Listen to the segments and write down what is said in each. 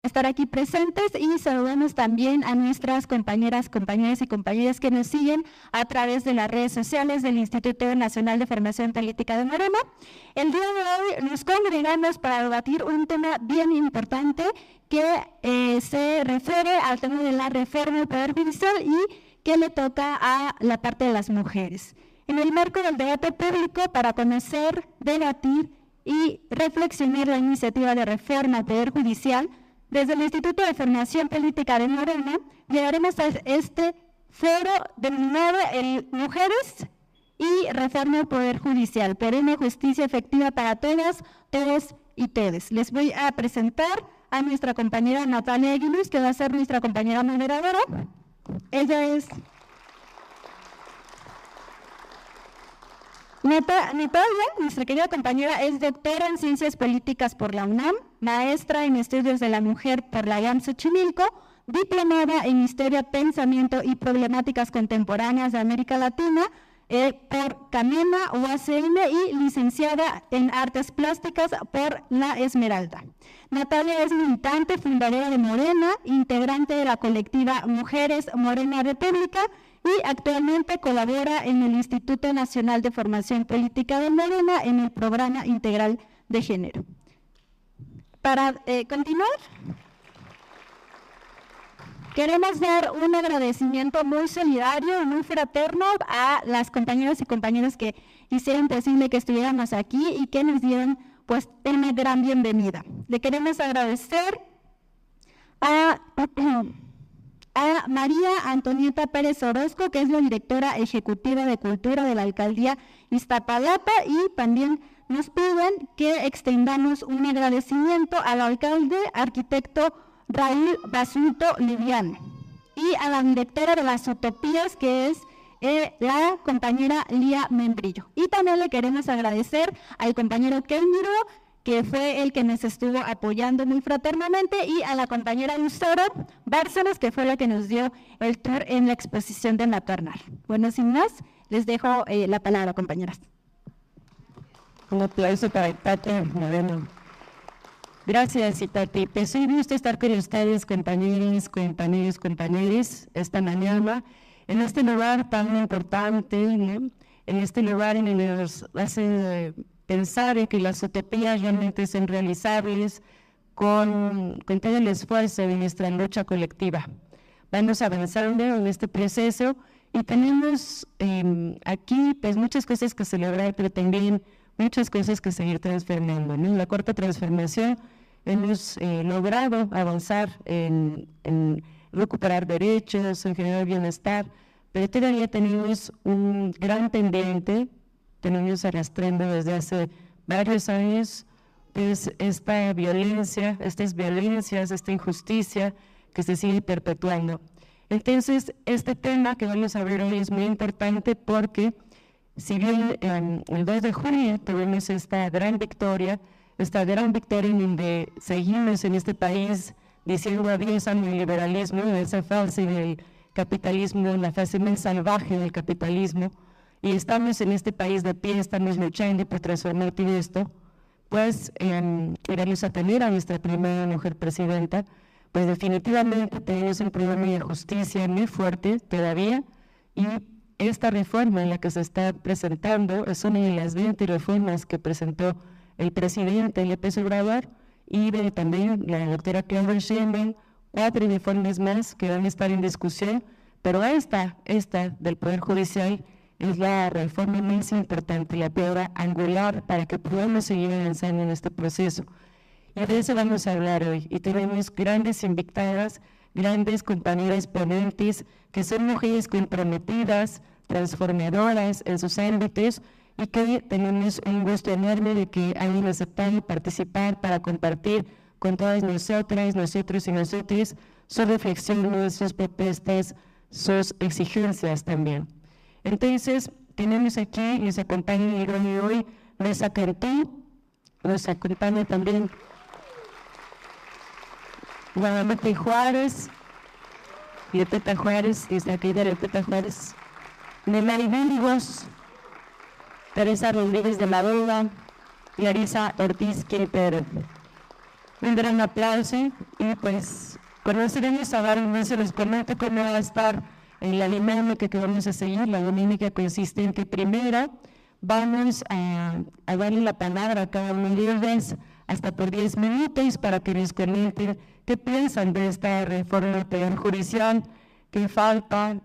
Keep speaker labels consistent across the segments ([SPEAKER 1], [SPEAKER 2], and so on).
[SPEAKER 1] estar aquí presentes, y saludamos también a nuestras compañeras y compañeros que nos siguen a través de las redes sociales del Instituto Nacional de Formación Política de Morena. El día de hoy nos congregamos para debatir un tema bien importante que se refiere al tema de la reforma del Poder Judicial y que le toca a la parte de las mujeres. En el marco del debate público para conocer, debatir y reflexionar la iniciativa de reforma al Poder Judicial, desde el Instituto de Formación Política de Morena, llegaremos a este foro denominado Mujeres y Reforma del Poder Judicial, por una justicia efectiva para todas, todos y todes. Les voy a presentar a nuestra compañera Natalia Aguiluz, que va a ser nuestra compañera moderadora. Ella es Natalia, nuestra querida compañera, es doctora en Ciencias Políticas por la UNAM, maestra en Estudios de la Mujer por la IAM Xochimilco, diplomada en Historia, Pensamiento y Problemáticas Contemporáneas de América Latina por CAMENA UACM y licenciada en Artes Plásticas por La Esmeralda. Natalia es militante, fundadora de Morena, integrante de la colectiva Mujeres Morena República, y actualmente colabora en el Instituto Nacional de Formación Política de Morena en el Programa Integral de Género. Para continuar, queremos dar un agradecimiento muy solidario y muy fraterno a las compañeras y compañeros que hicieron posible que estuviéramos aquí y que nos dieron pues una gran bienvenida. Le queremos agradecer a María Antonieta Pérez Orozco, que es la directora ejecutiva de Cultura de la Alcaldía Iztapalapa, y también nos piden que extendamos un agradecimiento al alcalde, arquitecto Raúl Basulto Liviano, y a la directora de las Utopías, que es la compañera Lía Membrillo. Y también le queremos agradecer al compañero Kelmiro, que fue el que nos estuvo apoyando muy fraternamente, y a la compañera Lucero Bárcenas, que fue la que nos dio el tour en la exposición de Maternal. Bueno, sin más, les dejo la palabra, compañeras.
[SPEAKER 2] Un aplauso para Tati Moreno. Gracias, Itati. Pues soy gusto estar con ustedes, compañeros, esta mañana, en este lugar tan importante, ¿no? En este lugar en el que nos hace pensar que las utopías realmente son realizables con todo el esfuerzo de nuestra lucha colectiva. Vamos avanzando en este proceso y tenemos aquí pues muchas cosas que celebrar, pero también muchas cosas que seguir transformando, ¿no? En la cuarta transformación hemos logrado avanzar en recuperar derechos, en generar bienestar, pero todavía tenemos un gran pendiente, tenemos arrastrando desde hace varios años, pues esta violencia, estas violencias, esta injusticia que se sigue perpetuando. Entonces, este tema que vamos a ver hoy es muy importante porque si bien el 2 de junio tuvimos esta gran victoria en donde seguimos en este país diciendo adiós al neoliberalismo, esa fase del capitalismo, la fase más salvaje del capitalismo, y estamos en este país de pie, estamos luchando por transformar todo esto, pues vamos a tener a nuestra primera mujer presidenta, pues definitivamente tenemos un problema de justicia muy fuerte todavía, y esta reforma en la que se está presentando es una de las 20 reformas que presentó el presidente López Obrador, y también la doctora Claudia Sheinbaum, 4 reformas más que van a estar en discusión, pero esta del Poder Judicial es la reforma más importante, la piedra angular para que podamos seguir avanzando en este proceso. Y de eso vamos a hablar hoy. Y tenemos grandes invitadas, grandes compañeras ponentes, que son mujeres comprometidas, transformadoras en sus ámbitos, y que tenemos un gusto enorme de que hayan aceptado participar para compartir con todas nosotras, nosotros y nosotros sus reflexiones, sus propuestas, sus exigencias también. Entonces, tenemos aquí, nos acompaña el día de hoy, Rosa Cantú, nos acompaña también Guadalupe Juárez, Lupita Juárez, desde aquí de Lupita Juárez, Nelly Burgos, Teresa Rodríguez de la Vega, Clarisa Ortiz Quintero. Un gran aplauso y pues conoceremos ahora, no se les comento cómo va a estar la dinámica que vamos a seguir. La dinámica consiste en que primero vamos a darle la palabra a cada uno de ellos hasta por 10 minutos para que nos comenten qué piensan de esta reforma del Poder Judicial, qué falta,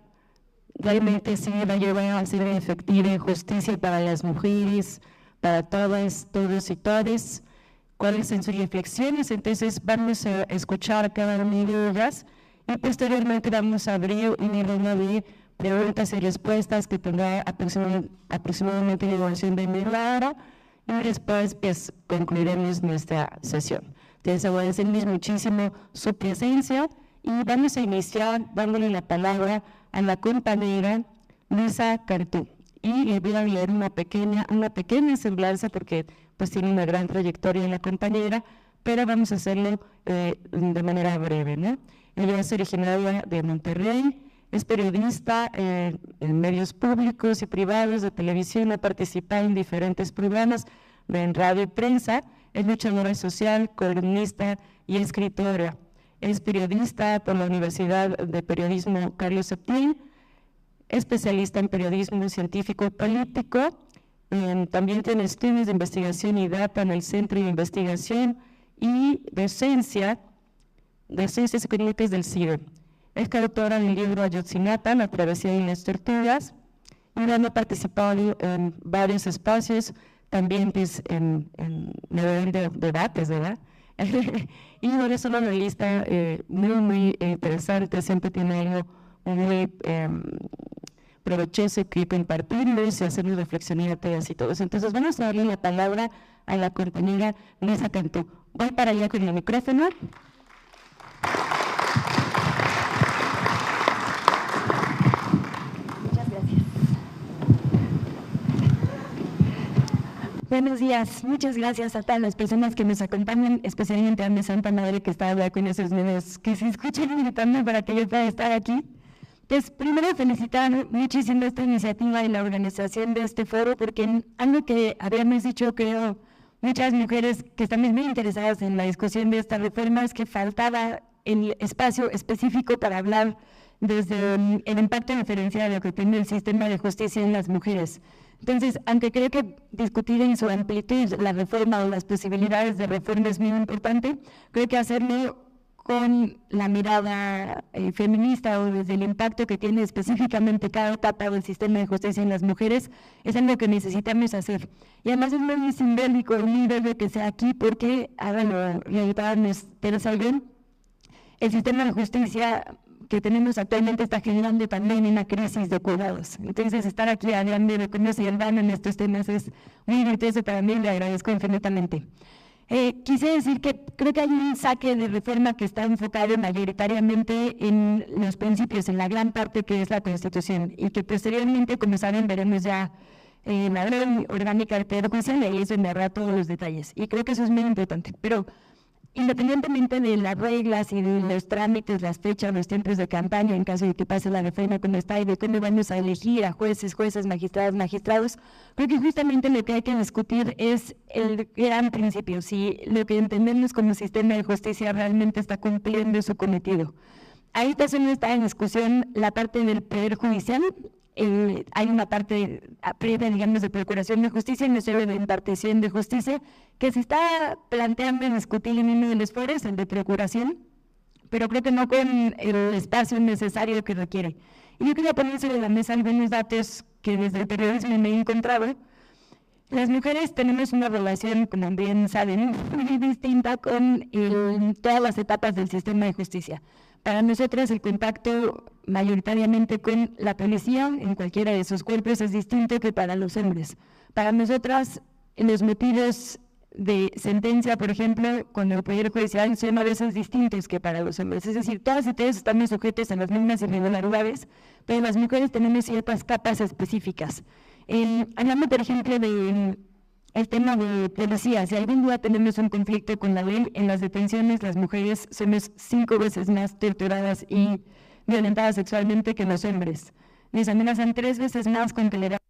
[SPEAKER 2] realmente si va a llevar a ser efectiva justicia para las mujeres, para todas, todos y todas, cuáles son sus reflexiones. Entonces vamos a escuchar a cada una de ellas y posteriormente vamos a abrir una ronda de preguntas y respuestas que tendrá aproximadamente la duración de media hora y después pues concluiremos nuestra sesión. Entonces agradecemos muchísimo su presencia y vamos a iniciar dándole la palabra a la compañera Luisa Cantú. Y le voy a leer una pequeña semblanza porque pues tiene una gran trayectoria en la compañera, pero vamos a hacerlo de manera breve, ¿no? Ella es originaria de Monterrey, es periodista en medios públicos y privados de televisión, ha participado en diferentes programas en radio y prensa, es luchadora social, columnista y escritora. Es periodista por la Universidad de Periodismo Carlos Septién, especialista en periodismo científico y político, también tiene estudios de investigación y data en el Centro de Investigación y Docencia de Ciencias Económicas del CIDE. Es coautora del libro Ayotzinapa, La travesía de las tortugas, y ha participado en varios espacios, también pues, en debates, ¿verdad? Y ahora es una analista muy interesante, siempre tiene algo muy provechoso que compartirles y hacernos reflexionar a todas y todos. Entonces vamos a darle la palabra a la compañera Luisa Cantú. Voy para allá con el micrófono.
[SPEAKER 1] Muchas gracias. Buenos días, muchas gracias a todas las personas que nos acompañan, especialmente a mi santa madre que está hablando con esos niños que se escuchan gritando para que yo pueda estar aquí. Pues primero felicitar muchísimo esta iniciativa y la organización de este foro, porque algo que habíamos dicho, creo, muchas mujeres que están muy interesadas en la discusión de esta reforma, es que faltaba el espacio específico para hablar desde el impacto diferencial que tiene el sistema de justicia en las mujeres. Entonces, aunque creo que discutir en su amplitud la reforma o las posibilidades de reforma es muy importante, creo que hacerlo con la mirada feminista o desde el impacto que tiene específicamente cada etapa del sistema de justicia en las mujeres es algo que necesitamos hacer. Y además es muy simbólico y muy breve que sea aquí porque, ahora pero saben, el sistema de justicia que tenemos actualmente está generando también una crisis de cuidados. Entonces, estar aquí hablando de cómo se van en estos temas es muy divertido para mí, le agradezco infinitamente. Quise decir que creo que hay un saque de reforma que está enfocado mayoritariamente en los principios, en la gran parte que es la Constitución, y que posteriormente, como saben, veremos ya la ley orgánica del Poder Judicial y eso narra todos los detalles. Y creo que eso es muy importante. Pero independientemente de las reglas y de los trámites, las fechas, los tiempos de campaña, en caso de que pase la reforma como está y de cómo vamos a elegir a jueces, magistrados, creo que justamente lo que hay que discutir es el gran principio, si lo que entendemos como sistema de justicia realmente está cumpliendo su cometido. Ahí está en discusión la parte del Poder Judicial. Hay una parte previa, digamos, de procuración de justicia y una serie de impartición de justicia que se está planteando en discutir en uno de los foros, el de procuración, pero creo que no con el espacio necesario que requiere. Y yo quería poner sobre la mesa algunos datos que desde el periodismo me he encontrado. Las mujeres tenemos una relación, como bien saben, muy distinta con todas las etapas del sistema de justicia. Para nosotros el contacto mayoritariamente con la policía en cualquiera de sus cuerpos es distinto que para los hombres. Para nosotras los motivos de sentencia, por ejemplo, con el Poder Judicial son a veces distintos que para los hombres. Es decir, todas y todos estamos sujetos a las mismas irregularidades, pero las mujeres tenemos ciertas capas específicas. Hablando, por ejemplo, de el tema de policía, si algún día tenemos un conflicto con la ley, en las detenciones las mujeres somos 5 veces más torturadas y violentadas sexualmente que los hombres. Nos amenazan 3 veces más con tolerar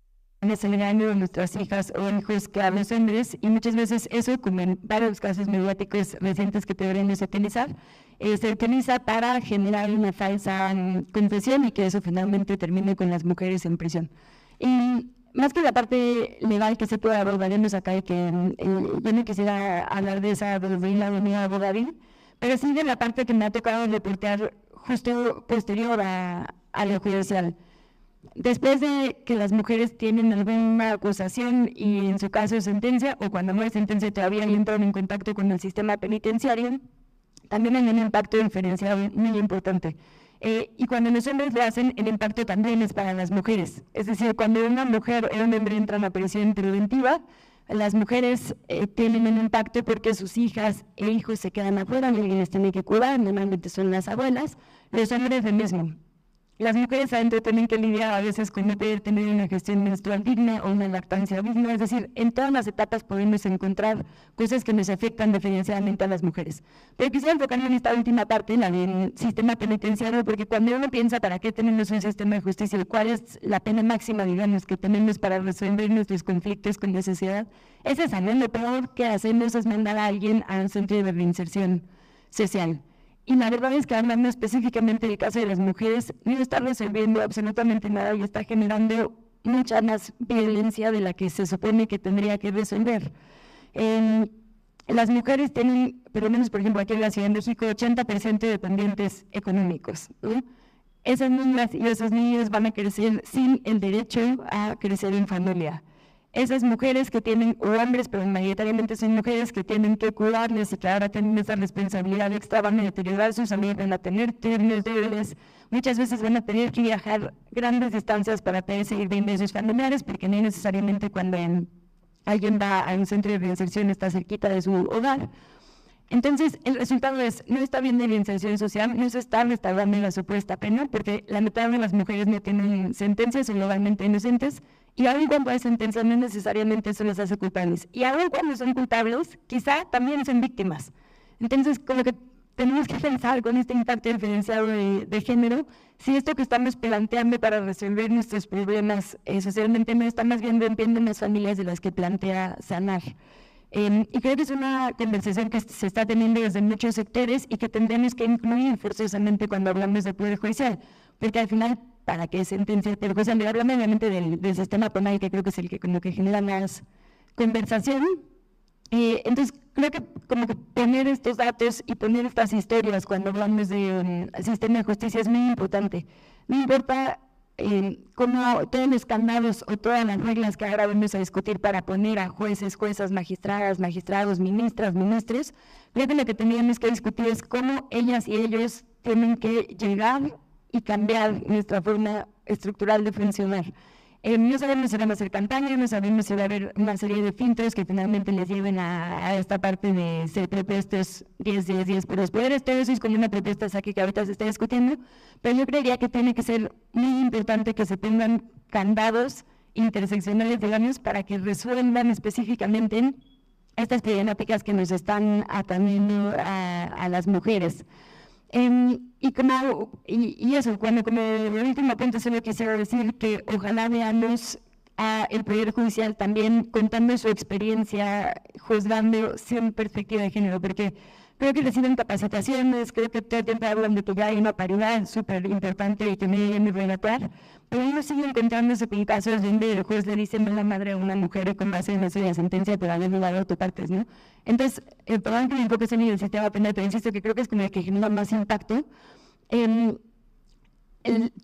[SPEAKER 2] enseñando a nuestras hijas o hijos que a los hombres, y muchas veces eso, como en varios casos mediáticos recientes que deberíamos utilizar, se utiliza para generar una falsa confesión y que eso finalmente termine con las mujeres en prisión. Y más que la parte legal que se puede abordaremos acá, que yo no quisiera hablar de esa la unidad abogadil, pero sí de la parte que me ha tocado reportear justo posterior a lo judicial. Después de que las mujeres tienen alguna acusación y en su caso sentencia, o cuando no hay sentencia todavía entran en contacto con el sistema penitenciario, también hay un impacto diferencial muy importante. Y cuando los hombres lo hacen, el impacto también es para las mujeres. Es decir, cuando una mujer o un hombre entra en la prisión preventiva, las mujeres tienen un impacto porque sus hijas e hijos se quedan afuera, alguien les tiene que cuidar, normalmente son las abuelas, los hombres lo mismo. Las mujeres adentro tienen que lidiar a veces con no poder tener una gestión menstrual digna o una lactancia digna, es decir, en todas las etapas podemos encontrar cosas que nos afectan diferencialmente a las mujeres. Pero quisiera enfocarme en esta última parte, la del sistema penitenciario, porque cuando uno piensa para qué tenemos un sistema de justicia y cuál es la pena máxima, digamos, que tenemos para resolver nuestros conflictos con la sociedad, es esa, ¿no? Lo peor que hacemos es mandar a alguien a un centro de reinserción social. Y la verdad es que hablando específicamente del caso de las mujeres, no está resolviendo absolutamente nada y está generando mucha más violencia de la que se supone que tendría que resolver. Las mujeres tienen, por lo menos por ejemplo aquí en la Ciudad de México, 80% de dependientes económicos, ¿no? Esas niñas y esos niños van a crecer sin el derecho a crecer en familia. Esas mujeres que tienen, o hombres, pero mayoritariamente son mujeres que tienen que cuidarles y que ahora tienen esa responsabilidad extra, van a deteriorar su salud, van a tener términos débiles, muchas veces van a tener que viajar grandes distancias para poder seguir viendo a sus familiares, porque no necesariamente cuando alguien va a un centro de reinserción está cerquita de su hogar. Entonces, el resultado es, no está bien de la inserción social, no se está restaurando la supuesta pena, porque la mitad de las mujeres no tienen sentencias, son legalmente inocentes, y aún cuando hay sentencias no necesariamente eso les hace culpables. Y aún cuando son culpables, quizá también son víctimas. Entonces, con lo que tenemos que pensar con este impacto diferenciado de género, si esto que estamos planteando para resolver nuestros problemas socialmente no está más bien rompiendo las familias de las que plantea sanar. Y creo que es una conversación que se está teniendo desde muchos sectores y que tendremos que incluir forzosamente cuando hablamos del Poder Judicial, porque al final, para que sentencia, pero pues hablando obviamente del sistema penal, que creo que es el que con lo que genera más conversación. Entonces, creo que como que poner estos datos y poner estas historias cuando hablamos de sistema de justicia es muy importante. No importa como todos los candados o todas las reglas que ahora vamos a discutir para poner a jueces, juezas, magistradas, magistrados, ministras, ministros, creo que lo que tendríamos que discutir es cómo ellas y ellos tienen que llegar y cambiar nuestra forma estructural de funcionar. No sabemos si van a hacer campaña, no sabemos si va a haber una serie de filtros que finalmente les lleven a esta parte de ser propuestos 10 por los poderes. Todo eso es como una propuesta aquí que ahorita se está discutiendo, pero yo creería que tiene que ser muy importante que se tengan candados interseccionales, digamos, para que resuelvan específicamente estas problemáticas que nos están atendiendo a las mujeres. Y eso, como el último punto solo quisiera decir que ojalá veamos el Poder Judicial también contando su experiencia, juzgando sin perspectiva de género, porque creo que reciben capacitaciones, creo que todo el tiempo hablan de que ya hay una paridad súper importante y que me deben relatar, pero uno sigue encontrándose con casos donde el juez le dice la madre a una mujer con base en eso de la sentencia, pero a veces la de autopartes, ¿no? Entonces, perdón que me enfoque en el sistema penal, pero insisto que creo que es como el que genera más impacto.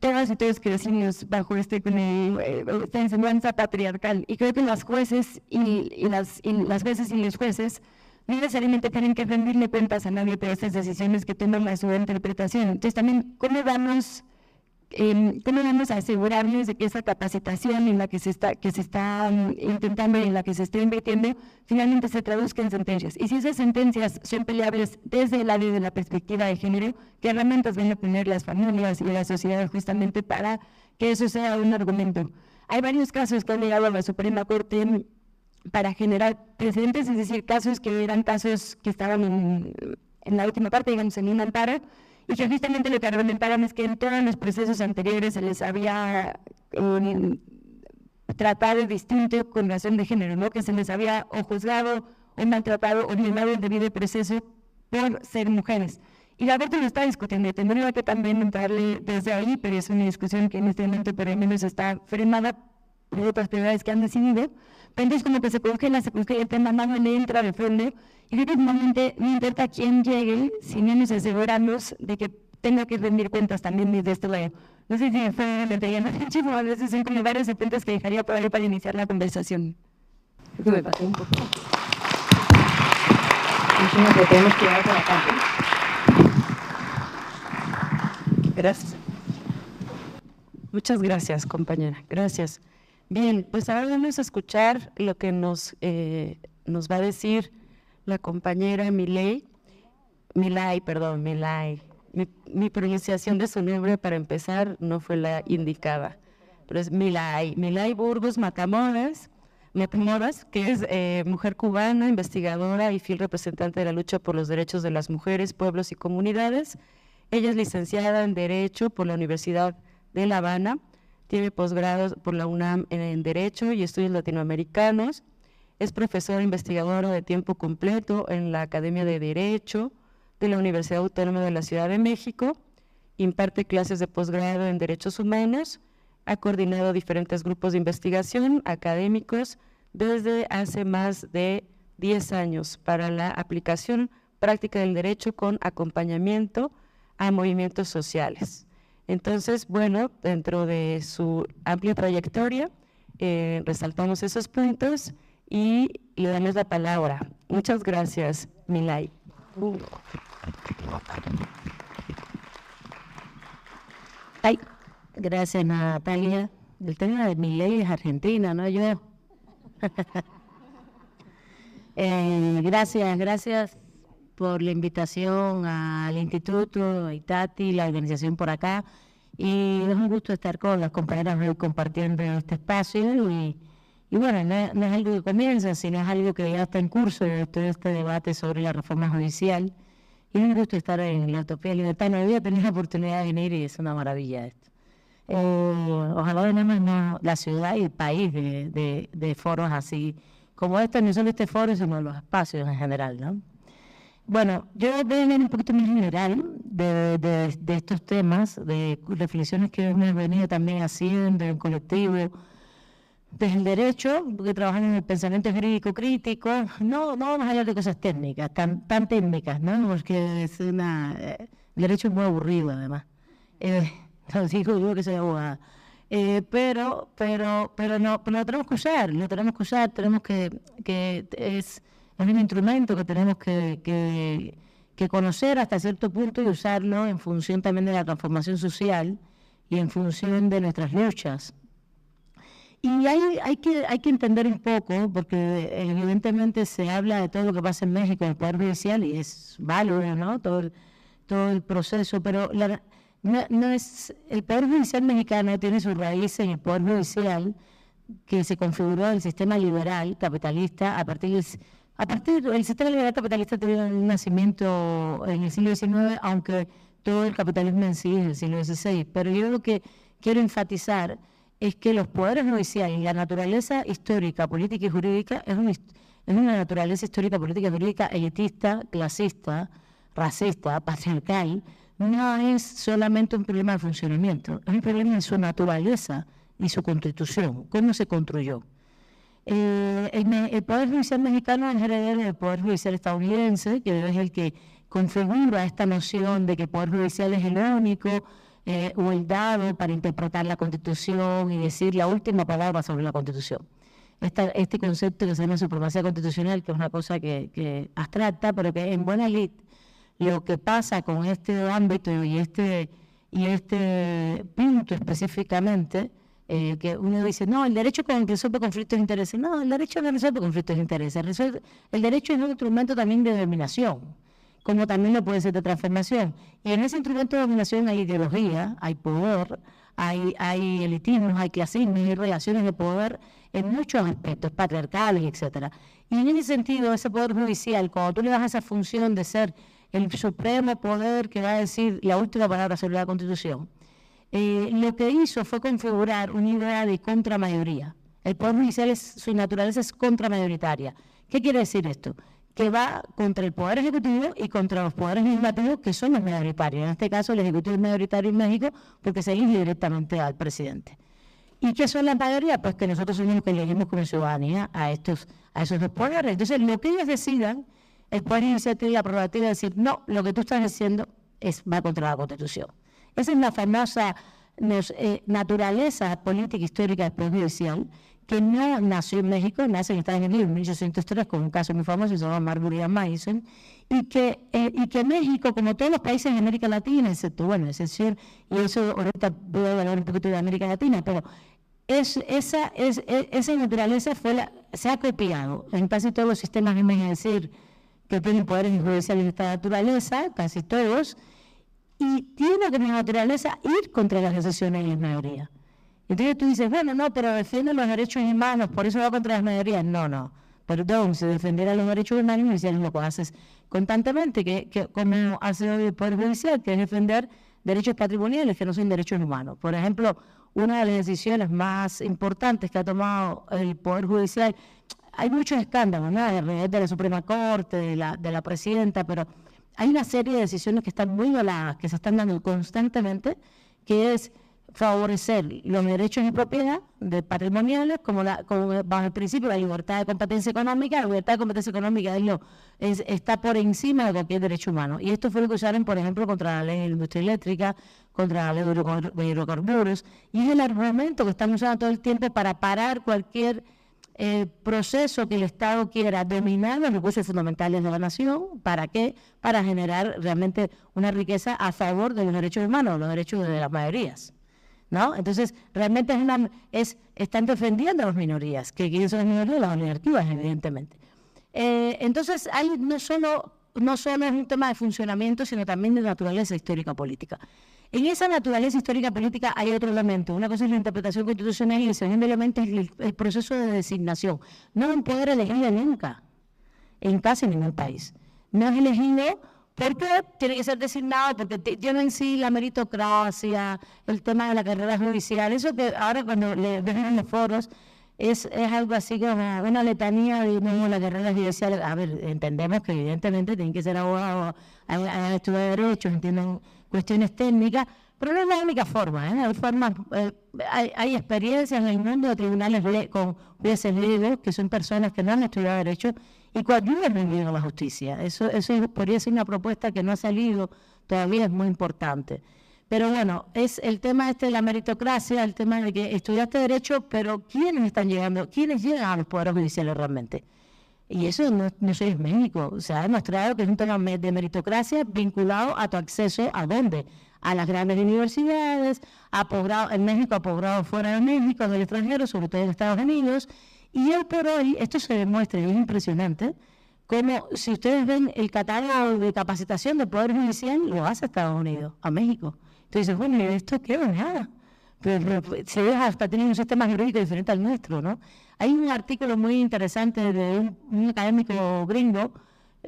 [SPEAKER 2] Todas y todos crecimos bajo esta enseñanza patriarcal, y creo que las jueces y las jueces y los jueces no necesariamente tienen que rendirle cuentas a nadie por estas decisiones que toman a su interpretación. Entonces también, ¿cómo vamos a asegurarnos de que esa capacitación en la que se está intentando y en la que se está invirtiendo finalmente se traduzca en sentencias? Y si esas sentencias son peleables desde el lado de la perspectiva de género, ¿qué herramientas van a tener las familias y la sociedad justamente para que eso sea un argumento? Hay varios casos que han llegado a la Suprema Corte para generar precedentes, es decir, casos que eran casos que estaban en la última parte, digamos, en un amparo, y que justamente lo que argumentaron es que en todos los procesos anteriores se les había tratados distintos con razón de género, ¿no? Que se les había o juzgado o maltratado o violado el debido proceso por ser mujeres. Y la Corte lo está discutiendo, tendría que también entrarle desde ahí, pero es una discusión que en este momento por lo menos está frenada por otras prioridades que han decidido. Pero entonces como que se congela el tema, no le entra de fondo, y creo que normalmente no importa quién llegue, si no nos aseguramos de que tenga que rendir cuentas también desde este lado. No sé si me fue detallando muchísimo, a veces son como varios puntos que dejaría para iniciar la conversación. Creo que me pasé un poco. Tenemos que llevar por acá. Gracias. Muchas gracias, compañera. Gracias. Bien, pues ahora vamos a escuchar lo que nos va a decir la compañera Milay. Mi pronunciación de su nombre para empezar no fue la indicada, pero es Milay Burgos Matamoros, que es mujer cubana, investigadora y fiel representante de la lucha por los derechos de las mujeres, pueblos y comunidades. Ella es licenciada en Derecho por la Universidad de La Habana, tiene posgrados por la UNAM en Derecho y Estudios Latinoamericanos, es profesora investigadora de tiempo completo en la Academia de Derecho de la Universidad Autónoma de la Ciudad de México, imparte clases de posgrado en Derechos Humanos, ha coordinado diferentes grupos de investigación académicos desde hace más de 10 años para la aplicación práctica del derecho con acompañamiento a movimientos sociales. Entonces, bueno, dentro de su amplia trayectoria, resaltamos esos puntos y le damos la palabra. Muchas gracias, Milay.
[SPEAKER 3] Gracias, Natalia. El tema de Milay es Argentina, no yo. Gracias por la invitación al Instituto, a Itati, la organización por acá. Y es un gusto estar con las compañeras hoy compartiendo este espacio. Y bueno, no es algo que comienza, sino es algo que ya está en curso, todo este debate sobre la reforma judicial. Y es un gusto estar en la Utopía Libertad. No había tenido la oportunidad de venir y es una maravilla esto. Ojalá tenemos la ciudad y el país de foros así como este, no solo este foro, sino los espacios en general, ¿no? Bueno, yo voy a hablar un poquito más general de estos temas, de reflexiones que hemos venido también haciendo en colectivo, desde el derecho, porque trabajan en el pensamiento jurídico crítico. No vamos a hablar de cosas técnicas, tan técnicas, ¿no? Porque el derecho es muy aburrido, además. No digo que soy abogada. Pero lo tenemos que usar, tenemos que es un instrumento que tenemos que conocer hasta cierto punto y usarlo en función también de la transformación social y en función de nuestras luchas. Y hay que entender un poco, porque evidentemente se habla de todo lo que pasa en México en el Poder Judicial y es válido, ¿no? Todo el proceso, pero no es el Poder Judicial mexicano tiene su raíz en el Poder Judicial que se configuró en el sistema liberal capitalista a partir del sistema liberal capitalista tuvo un nacimiento en el siglo XIX, aunque todo el capitalismo en sí es del siglo XVI. Pero yo lo que quiero enfatizar es que los poderes judiciales y la naturaleza histórica, política y jurídica es una naturaleza histórica, política y jurídica elitista, clasista, racista, patriarcal. No es solamente un problema de funcionamiento, es un problema de su naturaleza y su constitución, cómo se construyó. El Poder Judicial mexicano es heredero del Poder Judicial estadounidense, que es el que configura esta noción de que el Poder Judicial es el único o el dado para interpretar la Constitución y decir la última palabra sobre la Constitución. Este concepto que se llama supremacía constitucional, que es una cosa que abstracta, pero que en buena lid lo que pasa con este ámbito y este punto específicamente, que uno dice, no, el derecho resuelve conflictos de intereses. No, el derecho no resuelve conflictos de intereses. El derecho es un instrumento también de dominación, como también lo puede ser de transformación. Y en ese instrumento de dominación hay ideología, hay poder, hay elitismos, hay clasismo, hay relaciones de poder en muchos aspectos, patriarcales, etcétera. Y en ese sentido, ese poder judicial, cuando tú le das esa función de ser el supremo poder que va a decir la última palabra sobre la Constitución, lo que hizo fue configurar una idea de contramayoría. El Poder Judicial, su naturaleza es contramayoritaria. ¿Qué quiere decir esto? Que va contra el Poder Ejecutivo y contra los poderes legislativos, que son los mayoritarios. En este caso, el Ejecutivo es mayoritario en México porque se elige directamente al presidente. ¿Y qué son las mayorías? Pues que nosotros somos los que elegimos como ciudadanía a esos dos poderes. Entonces, lo que ellos decidan, el Poder Judicial tiene la prerrogativa de decir, no, lo que tú estás diciendo va contra la Constitución. Esa es la famosa naturaleza política histórica del Poder Judicial, que no nació en México, nace en Estados Unidos en 1803, con un caso muy famoso, se llama Marbury and Madison, y que México, como todos los países de América Latina, excepto, bueno, excepción, y eso ahorita voy a hablar un poquito de América Latina, pero esa naturaleza se ha copiado en casi todos los sistemas, es decir, que tienen poderes judiciales de esta naturaleza, casi todos, y tiene como naturaleza ir contra las decisiones de la mayoría. Entonces tú dices, bueno, no, pero defiende los derechos humanos, por eso va contra las mayorías. No, perdón, si defendiera los derechos humanos, hicieran lo que haces constantemente, que como hace hoy el Poder Judicial, que es defender derechos patrimoniales que no son derechos humanos. Por ejemplo, una de las decisiones más importantes que ha tomado el Poder Judicial, hay muchos escándalos, ¿no? De la Suprema Corte, de la presidenta, pero hay una serie de decisiones que están muy violadas, que se están dando constantemente, que es favorecer los derechos de propiedad de patrimoniales como bajo el principio de la libertad de competencia económica. La libertad de competencia económica está por encima de cualquier derecho humano. Y esto fue lo que usaron, por ejemplo, contra la ley de la industria eléctrica, contra la ley de hidrocarburos, y es el argumento que están usando todo el tiempo para parar cualquier proceso que el Estado quiera dominar los recursos fundamentales de la nación. ¿Para qué? Para generar realmente una riqueza a favor de los derechos humanos, los derechos de las mayorías, ¿no? Entonces, realmente están defendiendo a las minorías, que ¿quiénes son las minorías? Las oligarquías, evidentemente. Entonces, no solo es un tema de funcionamiento, sino también de naturaleza histórica política. En esa naturaleza histórica política hay otro elemento. Una cosa es la interpretación constitucional y el segundo elemento es el proceso de designación. No es un poder elegido nunca, en casi ningún país. No es elegido porque tiene que ser designado, porque tiene en sí la meritocracia, el tema de la carrera judicial. Eso que ahora cuando le ven en los foros es algo así como una letanía de la carrera judicial. A ver, entendemos que evidentemente tienen que ser abogados, hayan estudiado Derecho, entienden cuestiones técnicas, pero no es la única forma. Hay experiencias en el mundo de tribunales con jueces libres, que son personas que no han estudiado Derecho y coadyuvan en la justicia. Eso podría ser una propuesta que no ha salido todavía, es muy importante. Pero bueno, es el tema de la meritocracia, el tema de que estudiaste Derecho, pero ¿quiénes llegan a los poderes judiciales realmente? Y eso no soy México. Se ha demostrado que es un tema de meritocracia vinculado a tu acceso ¿a dónde? A las grandes universidades, a posgrado en México, a posgrado fuera de México, del extranjero, sobre todo en Estados Unidos. Y hoy por hoy, esto se demuestra, y es impresionante, como si ustedes ven el catálogo de capacitación del Poder Judicial, lo hace Estados Unidos, a México. Entonces, bueno, ¿y esto qué? Nada. Pero se ve hasta tener un sistema jurídico diferente al nuestro, ¿no? Hay un artículo muy interesante de un académico gringo,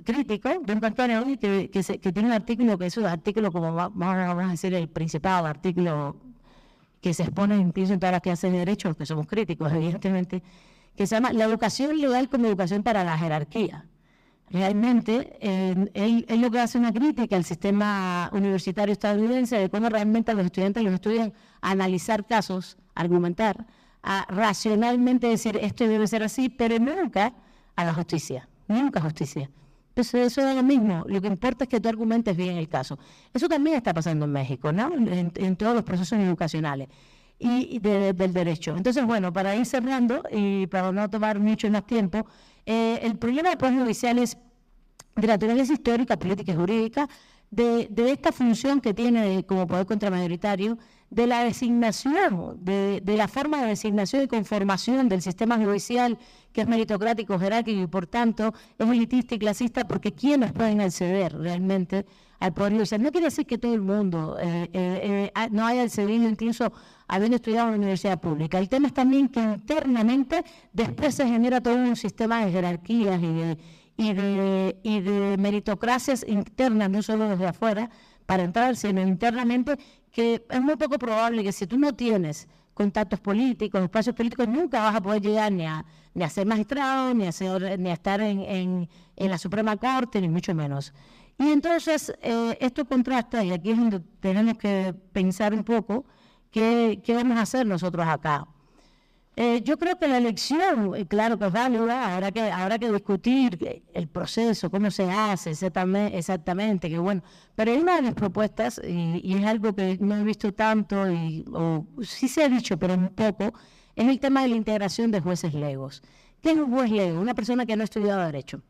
[SPEAKER 3] crítico, de un cantor que tiene un artículo, que es un artículo como, vamos a decir, el principal artículo que se expone incluso en todas las clases de Derecho, que somos críticos, evidentemente, que se llama La educación legal como educación para la jerarquía. Realmente, él lo que hace una crítica al sistema universitario estadounidense de cómo realmente los estudiantes los estudian a analizar casos, argumentar, a racionalmente decir esto debe ser así, pero nunca a la justicia, nunca justicia. Entonces eso es lo mismo, lo que importa es que tú argumentes bien el caso. Eso también está pasando en México, ¿no? En todos los procesos educacionales y del derecho. Entonces, bueno, para ir cerrando y para no tomar mucho más tiempo, el problema del Poder Judicial es de naturaleza histórica, política y jurídica, de esta función que tiene como poder contramayoritario, de la designación, de la forma de designación y conformación del sistema judicial, que es meritocrático, jerárquico y por tanto es elitista y clasista, porque ¿quiénes pueden acceder realmente al Poder Judicial? No quiere decir que todo el mundo no haya accedido, incluso habiendo estudiado en la universidad pública. El tema es también que internamente después se genera todo un sistema de jerarquías y de meritocracias internas, no solo desde afuera, para entrar, sino internamente, que es muy poco probable que si tú no tienes contactos políticos, espacios políticos, nunca vas a poder llegar ni a ser magistrado, ni a estar en la Suprema Corte, ni mucho menos. Y entonces esto contrasta, y aquí es donde tenemos que pensar un poco qué vamos a hacer nosotros acá. Yo creo que la elección, claro que es válida, habrá que discutir el proceso, cómo se hace exactamente, que bueno, pero hay una de las propuestas, y es algo que no he visto tanto, o sí se ha dicho, pero un poco, es el tema de la integración de jueces legos. ¿Qué es un juez lego? Una persona que no ha estudiado Derecho,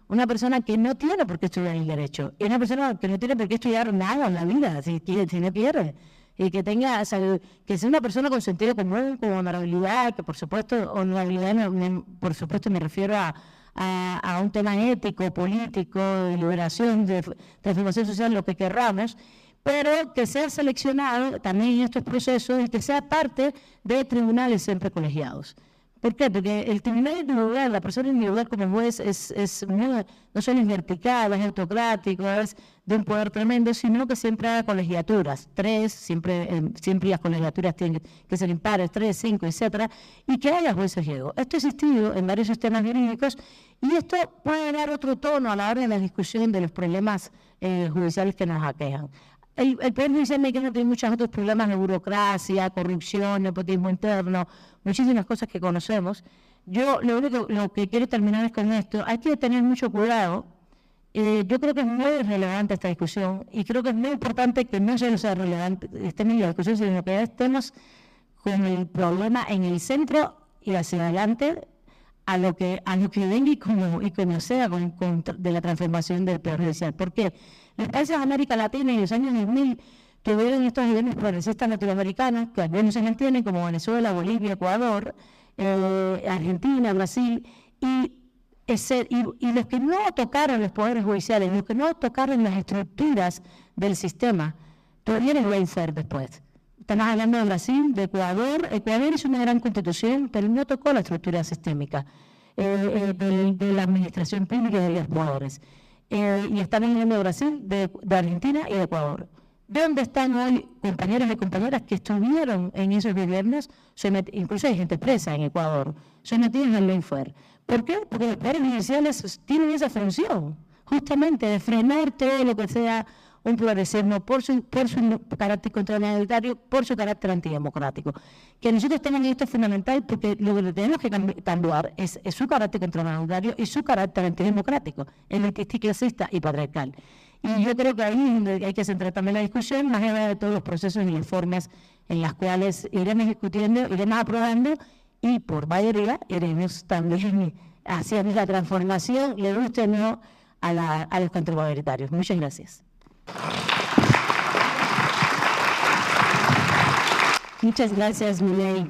[SPEAKER 3] una persona que no tiene por qué estudiar el Derecho, y una persona que no tiene por qué estudiar nada en la vida, si no quiere. Y que tenga, o sea, que sea una persona con sentido común, con honorabilidad, que por supuesto, honorabilidad, por supuesto me refiero a un tema ético, político, de liberación, de transformación social, lo que querramos, pero que sea seleccionado también en estos procesos y que sea parte de tribunales siempre colegiados. ¿Por qué? Porque el tribunal individual, la persona individual como juez no solo es vertical, es autocrático, es de un poder tremendo, sino que siempre haga colegiaturas, 3, siempre las colegiaturas tienen que ser impares, 3, 5, etcétera, y que haya jueces legos. Esto ha existido en varios sistemas jurídicos y esto puede dar otro tono a la hora de la discusión de los problemas judiciales que nos aquejan. El Poder Judicial mexicano tiene muchos otros problemas de burocracia, corrupción, nepotismo interno, muchísimas cosas que conocemos. Yo lo que quiero terminar es con esto. Hay que tener mucho cuidado. Yo creo que es muy relevante esta discusión y creo que es muy importante que no solo sea relevante, estemos en la discusión, sino que estemos con el problema en el centro y hacia adelante a lo que venga y como sea de la transformación del Poder Judicial. ¿Por qué? Los países de América Latina en los años 2000 tuvieron estos gobiernos progresistas latinoamericanos que algunos se mantienen, como Venezuela, Bolivia, Ecuador, Argentina, Brasil, y los que no tocaron los poderes judiciales, los que no tocaron las estructuras del sistema, tuvieron el welfare después. Estamos hablando de Brasil, de Ecuador. Ecuador es una gran constitución, pero no tocó la estructura sistémica de la administración pública de los poderes. Y estamos hablando de Brasil, de Argentina y de Ecuador. ¿Dónde están hoy compañeros y compañeras que estuvieron en esos gobiernos? Incluso hay gente presa en Ecuador, sometidos al welfare. ¿Por qué? Porque los poderes judiciales tienen esa función, justamente de frenar todo lo que sea un progresismo por su carácter contramilitario, por su carácter antidemocrático. Que nosotros tengan esto es fundamental porque lo que tenemos que cambiar es su carácter contramilitario y su carácter antidemocrático, elitista y patriarcal. Y yo creo que ahí es donde hay que centrar también la discusión, más allá de todos los procesos y las formas en las cuales iremos discutiendo, iremos aprobando y por mayoría iremos también haciendo la transformación, le guste o no, a los contramilitares. Muchas gracias.
[SPEAKER 2] Muchas gracias, Miley.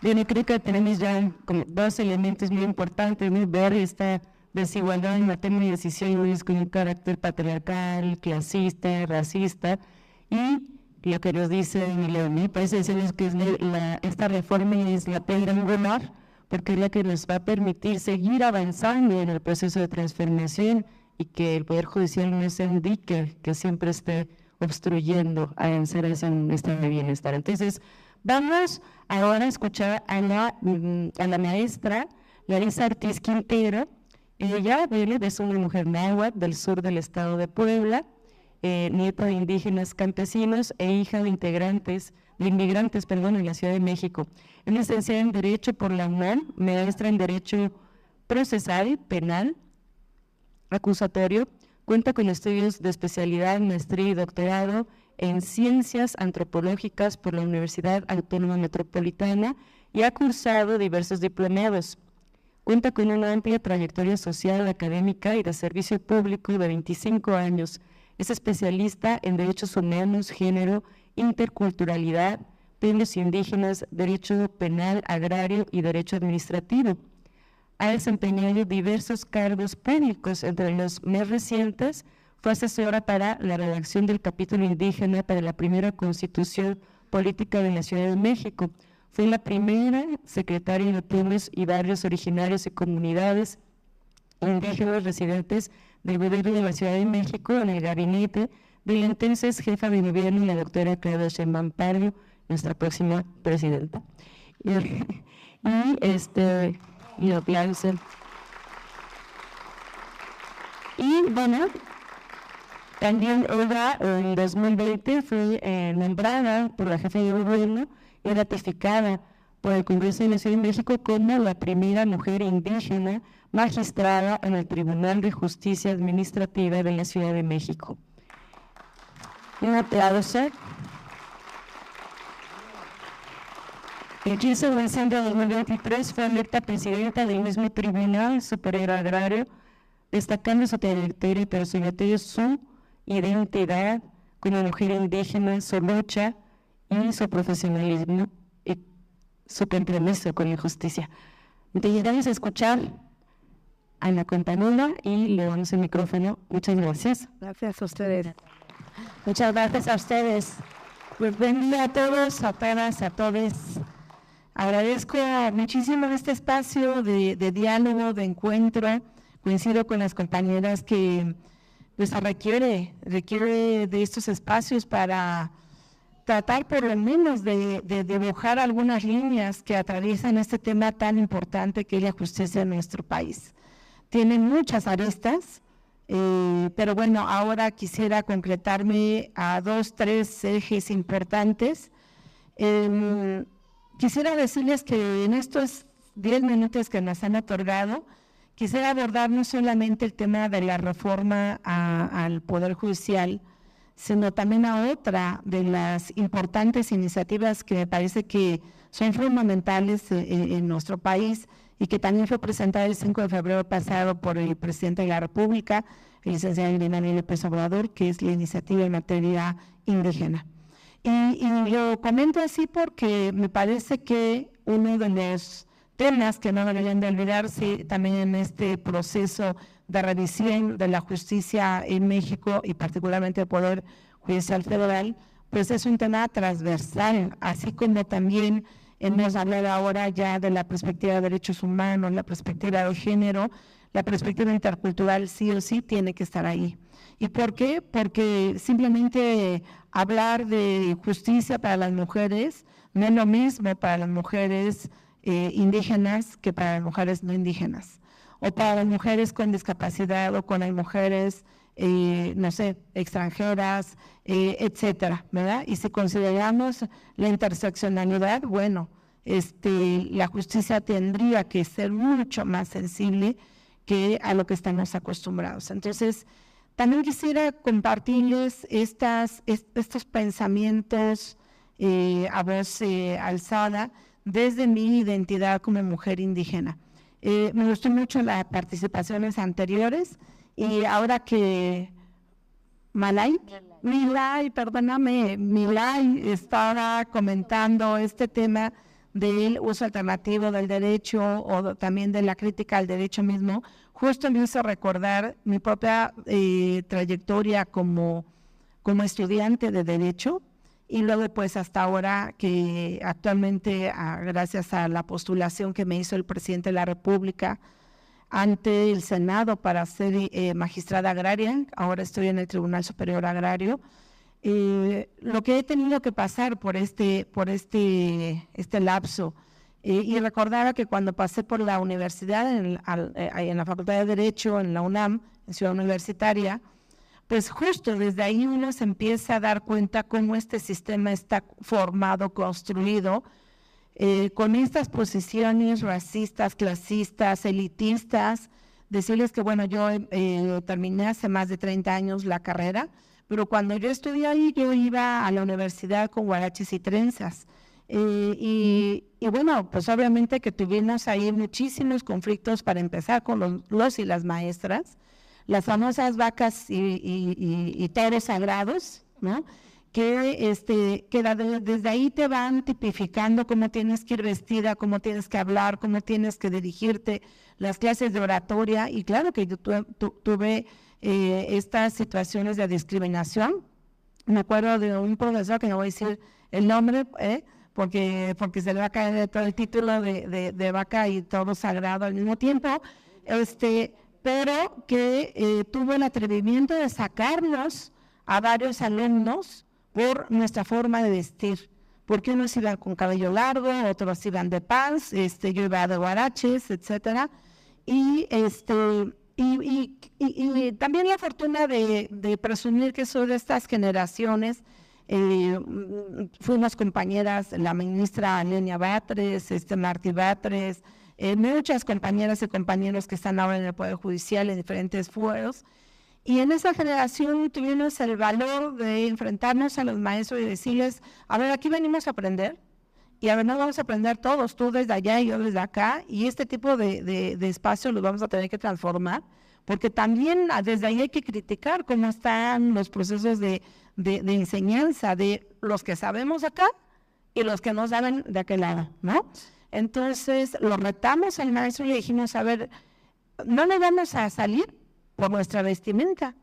[SPEAKER 2] Yo creo que tenemos ya como dos elementos muy importantes, ¿no? Ver esta desigualdad en la toma de decisiones con un carácter patriarcal, clasista, racista, y lo que nos dice Miley, me parece que esta reforma es la pedra angular, porque es la que nos va a permitir seguir avanzando en el proceso de transformación y que el Poder Judicial no sea un dique que siempre esté obstruyendo a avanzar hacia un estado de bienestar. Entonces, vamos ahora a escuchar a la maestra Larisa Ortiz Quintero. Ella es una mujer náhuatl del sur del estado de Puebla, nieta de indígenas campesinos e hija de inmigrantes en la Ciudad de México. Es licenciada en Derecho por la UNAM, maestra en Derecho Procesal, Penal, Acusatorio, cuenta con estudios de especialidad, maestría y doctorado en Ciencias Antropológicas por la Universidad Autónoma Metropolitana y ha cursado diversos diplomados. Cuenta con una amplia trayectoria social, académica y de servicio público de 25 años. Es especialista en derechos humanos, género, interculturalidad, pueblos indígenas, derecho penal, agrario y derecho administrativo. Ha desempeñado diversos cargos públicos, entre los más recientes fue asesora para la redacción del capítulo indígena para la primera Constitución Política de la Ciudad de México. Fue la primera secretaria de pueblos y barrios originarios y comunidades indígenas residentes del gobierno de la Ciudad de México en el gabinete de la entonces jefa de gobierno, la doctora Claudia Sheinbaum Pardo, nuestra próxima presidenta. Y aplauso. Y bueno, también ella en 2020 fue nombrada por la jefa de gobierno y ratificada por el Congreso de la Ciudad de México como la primera mujer indígena magistrada en el Tribunal de Justicia Administrativa de la Ciudad de México. Un aplauso. El 15 de diciembre de 2023 fue electa presidenta del mismo Tribunal Superior Agrario, destacando su trayectoria, pero sobre todo su identidad como mujer indígena, su lucha y su profesionalismo y su compromiso con la justicia. Entonces, vamos a escuchar a la compañera y le damos el micrófono. Muchas gracias.
[SPEAKER 4] Gracias a ustedes.
[SPEAKER 2] Muchas gracias a ustedes. Bienvenidos a todos, a todas, a todos. Agradezco muchísimo este espacio de diálogo, de encuentro. Coincido con las compañeras que pues, requiere de estos espacios para tratar por lo menos de dibujar algunas líneas que atraviesan este tema tan importante que es la justicia en nuestro país. Tienen muchas aristas, pero bueno, ahora quisiera concretarme a 2, 3 ejes importantes. Quisiera decirles que en estos 10 minutos que nos han otorgado, quisiera abordar no solamente el tema de la reforma al Poder Judicial, sino también a otra de las importantes iniciativas que me parece que son fundamentales en nuestro país y que también fue presentada el 5 de febrero pasado por el presidente de la República, el licenciado Enrique López Obrador, que es la iniciativa en materia indígena. Y lo comento así porque me parece que uno de los temas que no deberían de olvidarse también en este proceso de revisión de la justicia en México y particularmente el Poder Judicial Federal, pues es un tema transversal, así como también hemos hablado ahora ya de la perspectiva de derechos humanos, la perspectiva de género, la perspectiva intercultural sí o sí tiene que estar ahí. ¿Y por qué? Porque simplemente hablar de justicia para las mujeres no es lo mismo para las mujeres indígenas que para las mujeres no indígenas, o para las mujeres con discapacidad o con las mujeres, no sé, extranjeras, etcétera, ¿verdad? Y si consideramos la interseccionalidad, bueno, la justicia tendría que ser mucho más sensible que a lo que estamos acostumbrados. Entonces, también quisiera compartirles estos pensamientos a voz alzada desde mi identidad como mujer indígena. Me gustó mucho las participaciones anteriores y ahora que Milay estaba comentando este tema del uso alternativo del derecho o también de la crítica al derecho mismo, justo me hizo recordar mi propia trayectoria como estudiante de derecho y luego pues hasta ahora que actualmente gracias a la postulación que me hizo el presidente de la República ante el Senado para ser magistrada agraria, ahora estoy en el Tribunal Superior Agrario. Lo que he tenido que pasar por este lapso y recordaba que cuando pasé por la universidad, en la Facultad de Derecho, en la UNAM, en Ciudad Universitaria, pues justo desde ahí uno se empieza a dar cuenta cómo este sistema está formado, construido, con estas posiciones racistas, clasistas, elitistas. Decirles que bueno, yo terminé hace más de 30 años la carrera, pero cuando yo estudié ahí, yo iba a la universidad con guaraches y trenzas. Y bueno, pues obviamente que tuvimos ahí muchísimos conflictos para empezar con los y las maestras, las famosas vacas y toros sagrados, ¿no? Que desde ahí te van tipificando cómo tienes que ir vestida, cómo tienes que hablar, cómo tienes que dirigirte, las clases de oratoria. Y claro que yo tuve estas situaciones de discriminación. Me acuerdo de un profesor, que no voy a decir el nombre, porque se le va a caer todo el título de vaca y todo sagrado al mismo tiempo, pero que tuvo el atrevimiento de sacarnos a varios alumnos por nuestra forma de vestir,
[SPEAKER 4] porque unos iban con cabello largo, otros iban de pants, yo iba de guaraches, etcétera, y también la fortuna de presumir que soy de estas generaciones. Fuimos compañeras, la ministra Lenia Batres, Martí Batres, muchas compañeras y compañeros que están ahora en el Poder Judicial en diferentes fueros, y en esa generación tuvimos el valor de enfrentarnos a los maestros y decirles, a ver, aquí venimos a aprender, y a ver, no vamos a aprender todos, tú desde allá y yo desde acá, y este tipo de espacios los vamos a tener que transformar, porque también desde ahí hay que criticar cómo están los procesos de enseñanza de los que sabemos acá y los que no saben de aquel lado, ¿no? Entonces, lo retamos al maestro y le dijimos, a ver, no nos vamos a salir por nuestra vestimenta,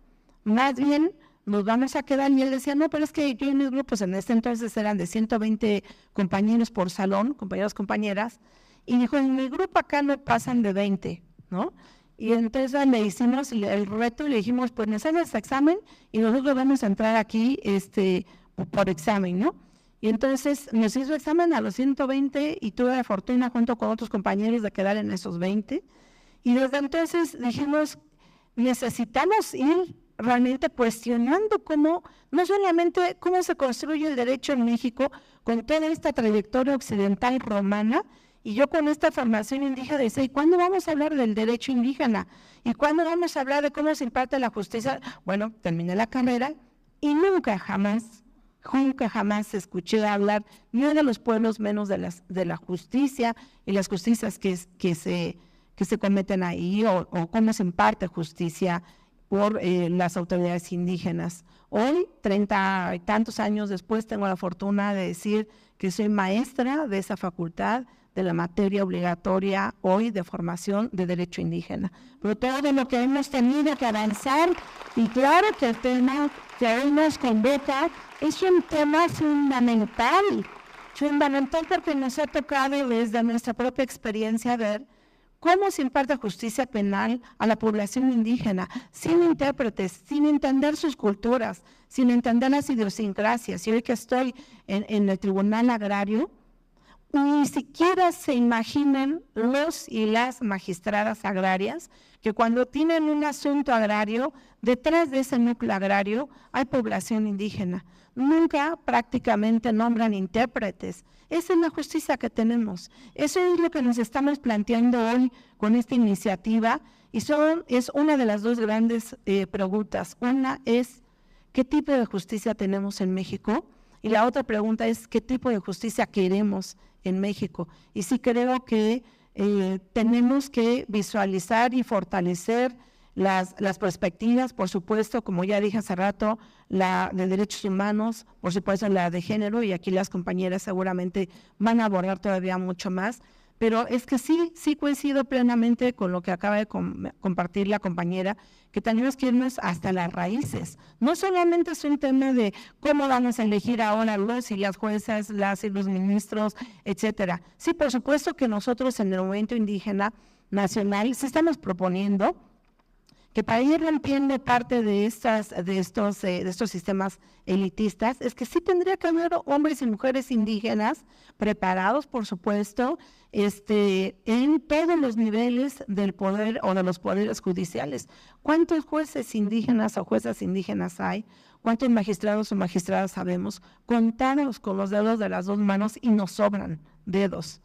[SPEAKER 4] más bien nos vamos a quedar, y él decía, no, pero es que yo en mis grupos en ese entonces eran de 120 compañeros por salón, compañeros, compañeras, y dijo, en mi grupo acá no pasan de 20, ¿no? Y entonces le hicimos el reto y le dijimos, pues nos hacen este examen y nosotros vamos a entrar aquí por examen, ¿no? Y entonces nos hizo examen a los 120 y tuve la fortuna junto con otros compañeros de quedar en esos 20. Y desde entonces dijimos, necesitamos ir realmente cuestionando cómo, no solamente cómo se construye el derecho en México con toda esta trayectoria occidental romana. Y yo con esta formación indígena decía, ¿y cuándo vamos a hablar del derecho indígena? ¿Y cuándo vamos a hablar de cómo se imparte la justicia? Bueno, terminé la carrera y nunca jamás escuché hablar ni de los pueblos menos de la justicia y las justicias que se cometen ahí o cómo se imparte justicia por las autoridades indígenas. Hoy, 30 y tantos años después, tengo la fortuna de decir que soy maestra de esa facultad, de la materia obligatoria hoy de formación de derecho indígena. Pero todo lo que hemos tenido que avanzar, y claro que el tema que hoy nos convoca es un tema fundamental porque nos ha tocado desde nuestra propia experiencia ver cómo se imparte justicia penal a la población indígena, sin intérpretes, sin entender sus culturas, sin entender las idiosincrasias. Y hoy que estoy en el Tribunal Agrario, ni siquiera se imaginen los y las magistradas agrarias que cuando tienen un asunto agrario, detrás de ese núcleo agrario hay población indígena. Nunca prácticamente nombran intérpretes. Esa es la justicia que tenemos. Eso es lo que nos estamos planteando hoy con esta iniciativa y es una de las dos grandes preguntas. Una es, ¿qué tipo de justicia tenemos en México? Y la otra pregunta es, ¿qué tipo de justicia queremos en México? Y sí creo que tenemos que visualizar y fortalecer las perspectivas, por supuesto, como ya dije hace rato, la de derechos humanos, por supuesto la de género, y aquí las compañeras seguramente van a abordar todavía mucho más, pero es que sí coincido plenamente con lo que acaba de compartir la compañera, que tenemos que irnos hasta las raíces. No solamente es un tema de cómo vamos a elegir ahora los y las juezas, las y los ministros, etcétera. Sí, por supuesto que nosotros en el Movimiento Indígena Nacional sí estamos proponiendo que para ir rompiendo parte de estos sistemas elitistas, es que sí tendría que haber hombres y mujeres indígenas preparados, por supuesto, en todos los niveles del poder o de los poderes judiciales. ¿Cuántos jueces indígenas o juezas indígenas hay? ¿Cuántos magistrados o magistradas sabemos? Contados con los dedos de las dos manos y nos sobran dedos.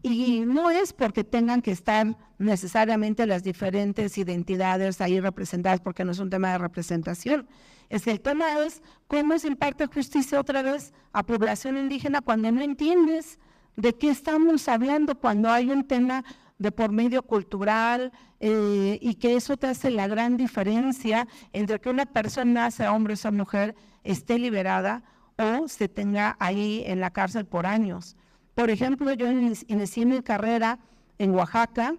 [SPEAKER 4] Y no es porque tengan que estar necesariamente las diferentes identidades ahí representadas, porque no es un tema de representación. Es que el tema es cómo se imparte justicia otra vez a población indígena cuando no entiendes de qué estamos hablando, cuando hay un tema de por medio cultural y que eso te hace la gran diferencia entre que una persona, sea hombre o sea mujer, esté liberada o se tenga ahí en la cárcel por años. Por ejemplo, yo inicié mi carrera en Oaxaca,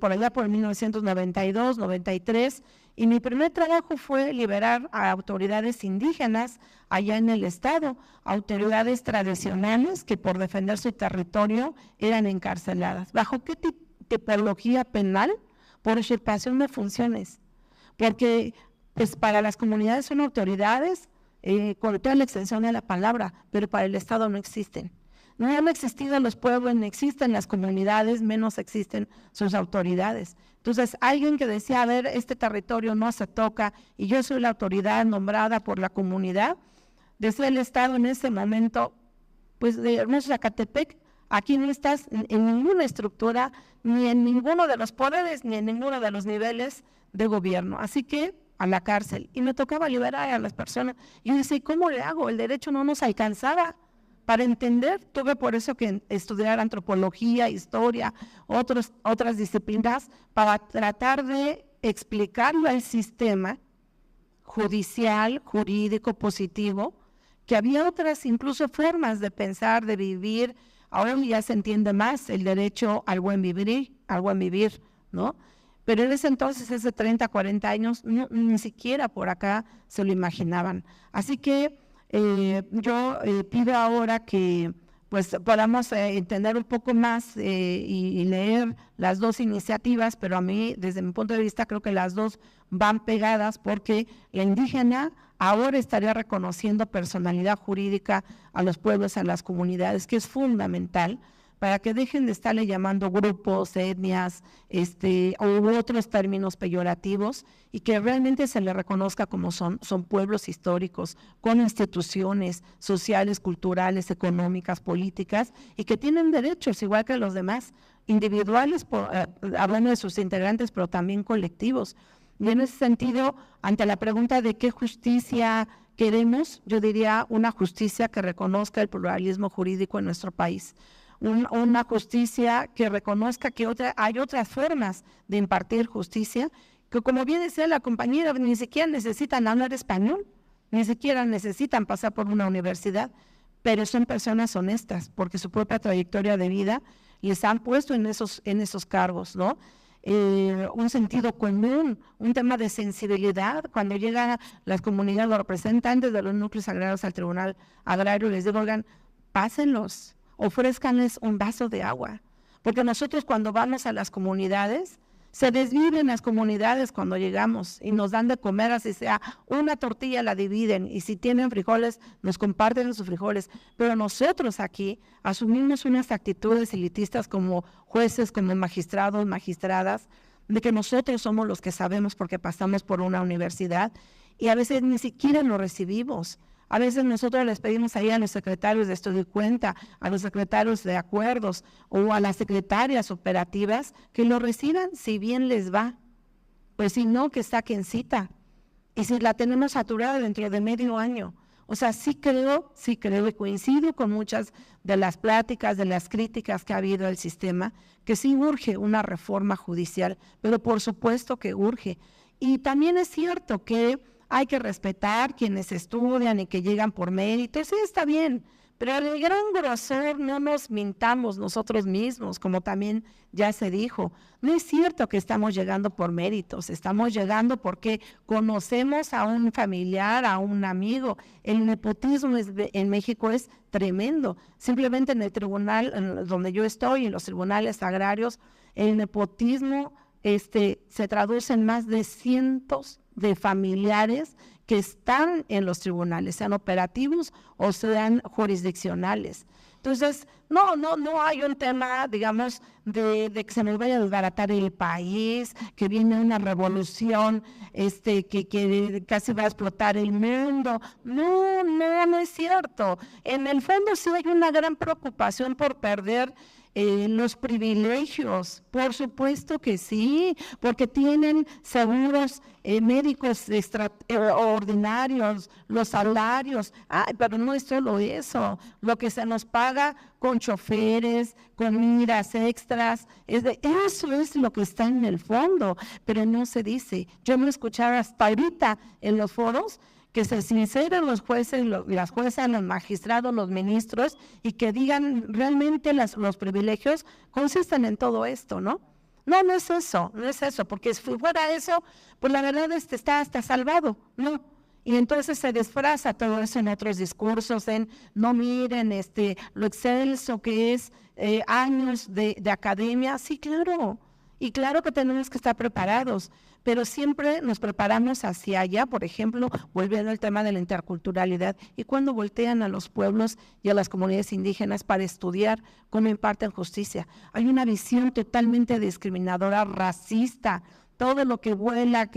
[SPEAKER 4] por allá por 1992, 93, y mi primer trabajo fue liberar a autoridades indígenas allá en el estado, autoridades tradicionales que por defender su territorio eran encarceladas. ¿Bajo qué tipología penal? Por usurpación de funciones, porque pues para las comunidades son autoridades con toda la extensión de la palabra, pero para el Estado no existen. No han existido los pueblos, no existen las comunidades, menos existen sus autoridades. Entonces, alguien que decía, a ver, este territorio no se toca y yo soy la autoridad nombrada por la comunidad, decía el Estado en ese momento, pues de Ernesto Zacatepec, aquí no estás en ninguna estructura, ni en ninguno de los poderes, ni en ninguno de los niveles de gobierno. Así que a la cárcel. Y me tocaba liberar a las personas. Y yo decía, ¿cómo le hago? El derecho no nos alcanzaba para entender. Tuve por eso que estudiar antropología, historia, otras disciplinas, para tratar de explicarlo al sistema judicial, jurídico, positivo, que había otras incluso formas de pensar, de vivir. Ahora ya se entiende más el derecho al buen vivir, ¿no? Pero en ese entonces, hace 30, 40 años, ni siquiera por acá se lo imaginaban. Así que yo pido ahora que pues podamos entender un poco más y leer las dos iniciativas, pero a mí, desde mi punto de vista, creo que las dos van pegadas, porque la indígena ahora estaría reconociendo personalidad jurídica a los pueblos, a las comunidades, que es fundamental, para que dejen de estarle llamando grupos, etnias, u otros términos peyorativos, y que realmente se le reconozca como son pueblos históricos, con instituciones sociales, culturales, económicas, políticas, y que tienen derechos igual que los demás, individuales, hablando de sus integrantes, pero también colectivos. Y en ese sentido, ante la pregunta de qué justicia queremos, yo diría una justicia que reconozca el pluralismo jurídico en nuestro país. Una justicia que reconozca que hay otras formas de impartir justicia, que como bien decía la compañera, ni siquiera necesitan hablar español, ni siquiera necesitan pasar por una universidad, pero son personas honestas, porque su propia trayectoria de vida les han puesto en esos cargos, ¿no? Un sentido común, un tema de sensibilidad. Cuando llegan las comunidades, los representantes de los núcleos agrarios al Tribunal Agrario, les digo, oigan, pásenlos, ofrézcanles un vaso de agua, porque nosotros cuando vamos a las comunidades, se desviven las comunidades cuando llegamos y nos dan de comer, así sea una tortilla la dividen, y si tienen frijoles nos comparten sus frijoles, pero nosotros aquí asumimos unas actitudes elitistas como jueces, como magistrados, magistradas, de que nosotros somos los que sabemos porque pasamos por una universidad, y a veces ni siquiera lo recibimos. A veces nosotros les pedimos ahí a los secretarios de estudio y cuenta, a los secretarios de acuerdos o a las secretarias operativas que lo reciban si bien les va. Pues si no, que saquen cita. Y si la tenemos saturada dentro de medio año. O sea, sí creo y coincido con muchas de las pláticas, de las críticas que ha habido al sistema, que sí urge una reforma judicial, pero por supuesto que urge. Y también es cierto que hay que respetar quienes estudian y que llegan por mérito, sí está bien, pero el gran grosor no nos mintamos nosotros mismos, como también ya se dijo. No es cierto que estamos llegando por méritos, estamos llegando porque conocemos a un familiar, a un amigo. El nepotismo en México es tremendo. Simplemente en el tribunal donde yo estoy, en los tribunales agrarios, el nepotismo se traduce en más de cientos de familiares que están en los tribunales, sean operativos o sean jurisdiccionales. Entonces, no hay un tema, digamos, de que se nos vaya a desbaratar el país, que viene una revolución que casi va a explotar el mundo. No es cierto. En el fondo sí hay una gran preocupación por perder los privilegios, por supuesto que sí, porque tienen seguros médicos extraordinarios, los salarios, pero no es solo eso, lo que se nos paga con choferes, con miras extras, eso es lo que está en el fondo, pero no se dice. Yo me escuchaba hasta ahorita en los foros que se sinceren los jueces, las juezas, los magistrados, los ministros, y que digan realmente los privilegios consisten en todo esto, ¿no? No es eso, porque si fuera eso, pues la verdad está hasta salvado, ¿no? Y entonces se disfraza todo eso en otros discursos, no miren lo excelso que es años de academia, sí, claro. Y claro que tenemos que estar preparados, pero siempre nos preparamos hacia allá, por ejemplo, volviendo al tema de la interculturalidad, y cuando voltean a los pueblos y a las comunidades indígenas para estudiar cómo imparten justicia. Hay una visión totalmente discriminadora, racista. Todo lo que vuela,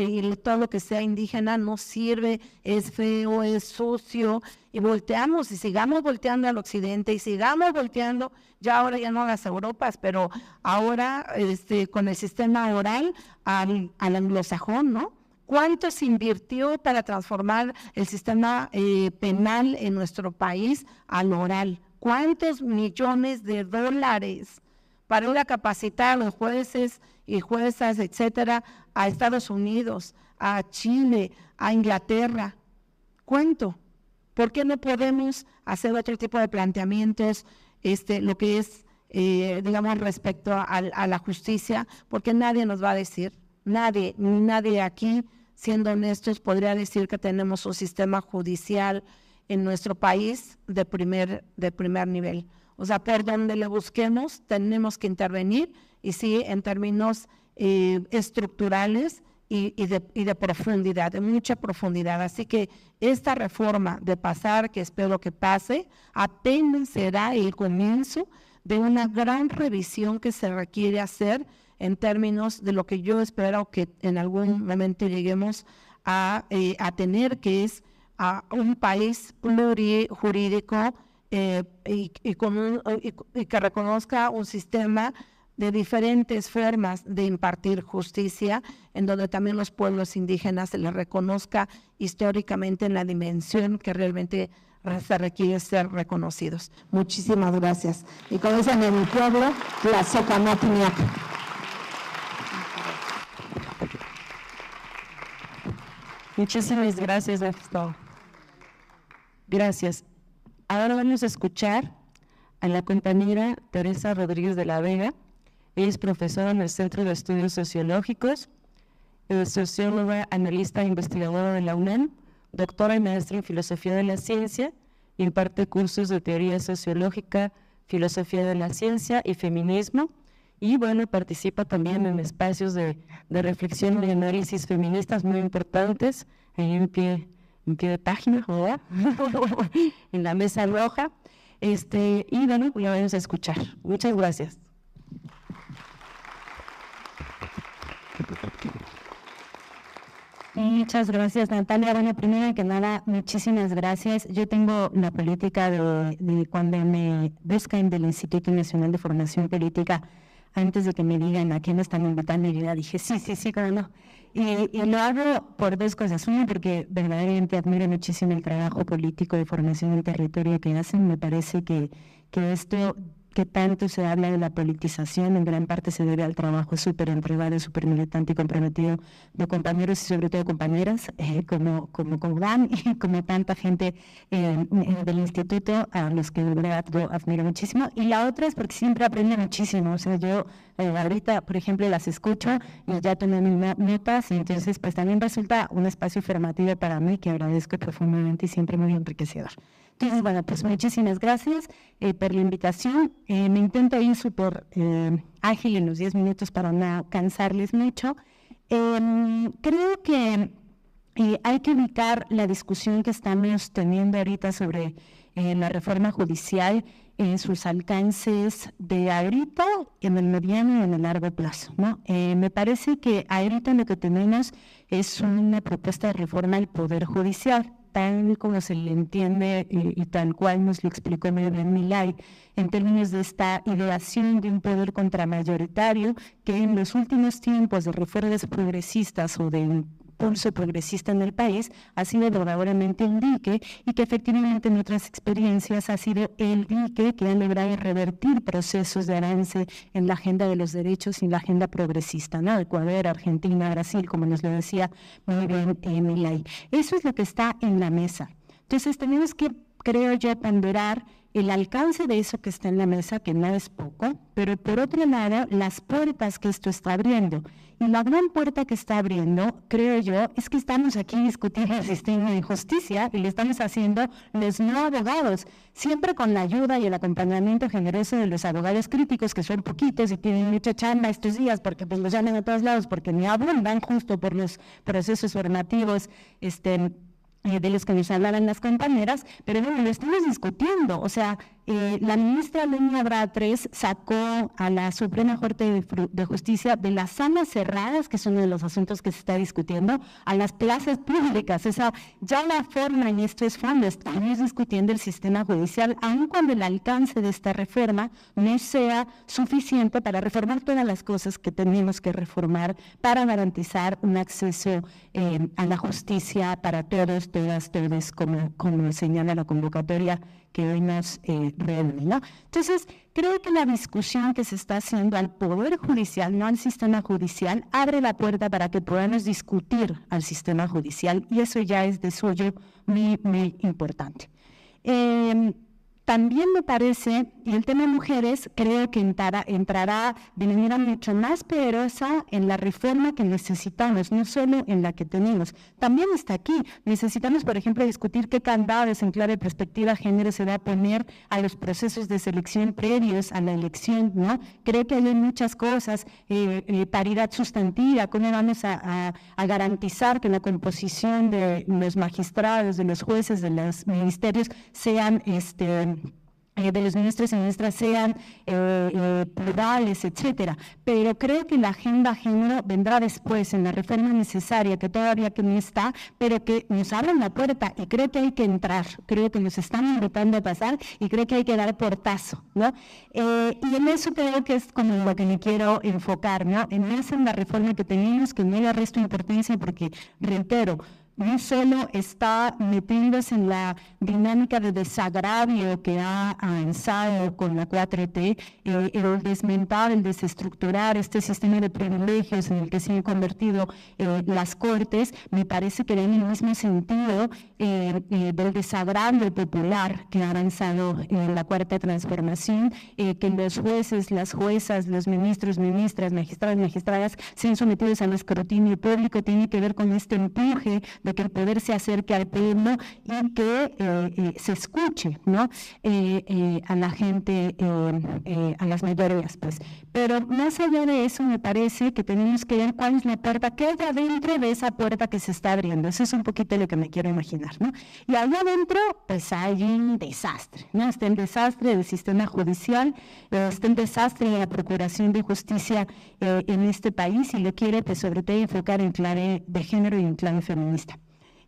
[SPEAKER 4] todo lo que sea indígena no sirve, es feo, es sucio, y volteamos y sigamos volteando al occidente y sigamos volteando, ya ahora ya no a las Europas, pero ahora con el sistema oral al anglosajón, ¿no? ¿Cuánto se invirtió para transformar el sistema penal en nuestro país al oral? ¿Cuántos millones de dólares para ir a capacitar a los jueces y juezas, etcétera, a Estados Unidos, a Chile, a Inglaterra? ¿Cuánto? ¿Por qué no podemos hacer otro tipo de planteamientos, lo que es, digamos, respecto a la justicia? Porque nadie nos va a decir, nadie aquí, siendo honestos, podría decir que tenemos un sistema judicial en nuestro país de primer nivel. O sea, por donde le busquemos, tenemos que intervenir, y sí, en términos estructurales y de profundidad, de mucha profundidad. Así que esta reforma de pasar, que espero que pase, apenas será el comienzo de una gran revisión que se requiere hacer en términos de lo que yo espero que en algún momento lleguemos a tener, que es a un país plurijurídico, y que reconozca un sistema de diferentes formas de impartir justicia, en donde también los pueblos indígenas se les reconozca históricamente en la dimensión que realmente se requiere ser reconocidos. Muchísimas gracias. Y como dicen en mi pueblo, la Socamatiniac.
[SPEAKER 2] Muchísimas gracias, Gustavo. Gracias. Ahora vamos a escuchar a la compañera Teresa Rodríguez de la Vega. Ella es profesora en el Centro de Estudios Sociológicos, socióloga, analista e investigadora de la UNAM, doctora y maestra en Filosofía de la Ciencia, imparte cursos de teoría sociológica, filosofía de la ciencia y feminismo, y bueno, participa también en espacios de reflexión y análisis feministas muy importantes, ahí en pie de página, ¿verdad? En la mesa roja, y bueno, ya vamos a escuchar. Muchas gracias.
[SPEAKER 1] Muchas gracias, Natalia. Bueno, primero que nada, muchísimas gracias. Yo tengo la política de cuando me buscan del Instituto Nacional de Formación Política, antes de que me digan a quién me están invitando, yo ya dije, sí, claro, no. Y lo hago por dos cosas. Una, porque verdaderamente admiro muchísimo el trabajo político de formación del territorio que hacen. Me parece que esto que tanto se habla de la politización, en gran parte se debe al trabajo súper entregado, súper militante y comprometido de compañeros y sobre todo compañeras, como Dan y como tanta gente del instituto, a los que de verdad yo admiro muchísimo. Y la otra es porque siempre aprendo muchísimo. O sea, yo ahorita, por ejemplo, las escucho y ya tomo mis notas, y entonces pues también resulta un espacio formativo para mí que agradezco profundamente y siempre muy enriquecedor. Entonces, bueno, pues muchísimas gracias por la invitación. Me intento ir súper ágil en los 10 minutos para no cansarles mucho. Creo que hay que ubicar la discusión que estamos teniendo ahorita sobre la reforma judicial en sus alcances de ahorita, en el mediano y en el largo plazo, ¿no? Me parece que ahorita lo que tenemos es una propuesta de reforma al Poder Judicial, tal como se le entiende y tal cual nos lo explicó Milay, en términos de esta ideación de un poder contramayoritario que en los últimos tiempos de reformas progresistas o de impulso progresista en el país ha sido verdaderamente un dique, y que efectivamente en otras experiencias ha sido el dique que ha logrado revertir procesos de avance en la agenda de los derechos y en la agenda progresista, ¿no? Ecuador, Argentina, Brasil, como nos lo decía muy bien Milay. Eso es lo que está en la mesa. Entonces tenemos que, creo yo, ponderar
[SPEAKER 3] el alcance de eso que está en la mesa, que no es poco, pero por otro lado, las puertas que esto está abriendo. Y la gran puerta que está abriendo, creo yo, es que estamos aquí discutiendo el sistema de justicia y lo estamos haciendo los no abogados, siempre con la ayuda y el acompañamiento generoso de los abogados críticos, que son poquitos y tienen mucha chamba estos días porque pues los llaman a todos lados, porque ni abundan justo por los procesos formativos de los que nos hablaban las compañeras, pero bueno, lo estamos discutiendo. O sea, la ministra Lenia Batres sacó a la Suprema Corte de Justicia de las salas cerradas, que es uno de los asuntos que se está discutiendo, a las plazas públicas. O sea, ya la forma en esto es cuando estamos discutiendo el sistema judicial, aun cuando el alcance de esta reforma no sea suficiente para reformar todas las cosas que tenemos que reformar para garantizar un acceso a la justicia para todos, todas, como señala la convocatoria que hoy nos reúne, ¿no? Entonces, creo que la discusión que se está haciendo al Poder Judicial, no al sistema judicial, abre la puerta para que podamos discutir al sistema judicial, y eso ya es de suyo muy, muy importante. También me parece, y el tema de mujeres, creo que entrará de manera mucho más poderosa en la reforma que necesitamos, no solo en la que tenemos. También está aquí. Necesitamos, por ejemplo, discutir qué candados en clave de perspectiva de género se va a poner a los procesos de selección previos a la elección, ¿no? Creo que hay muchas cosas, paridad sustantiva, cómo vamos a garantizar que la composición de los magistrados, de los jueces, de los ministerios sean de los ministros y ministras sean plurales, etcétera. Pero creo que la agenda género vendrá después, en la reforma necesaria, que todavía que no está, pero que nos abren la puerta, y creo que hay que entrar, creo que nos están invitando a pasar, y creo que hay que dar portazo, ¿no? Y en eso creo que es como lo que me quiero enfocar, ¿no? En esa, en la reforma que tenemos, que no le resto importancia porque, reitero, no solo está metiéndose en la dinámica de desagravio que ha avanzado con la 4T, el desmentar, el desestructurar este sistema de privilegios en el que se han convertido las cortes, me parece que va en el mismo sentido del desagravio popular que ha avanzado en la Cuarta Transformación, que los jueces, las juezas, los ministros, ministras, magistrados, magistradas sean sometidos al escrutinio público. Tiene que ver con este empuje de que el poder se acerque al pueblo y que se escuche, ¿no? A la gente, a las mayorías, pues. Pero más allá de eso, me parece que tenemos que ver cuál es la puerta, qué hay adentro de esa puerta que se está abriendo. Eso es un poquito lo que me quiero imaginar, ¿no? Y allá adentro, pues hay un desastre, ¿no? Está el desastre del sistema judicial, está el desastre de la procuración de justicia en este país, y lo quiero, pues, sobre todo enfocar en clave de género y en clave feminista.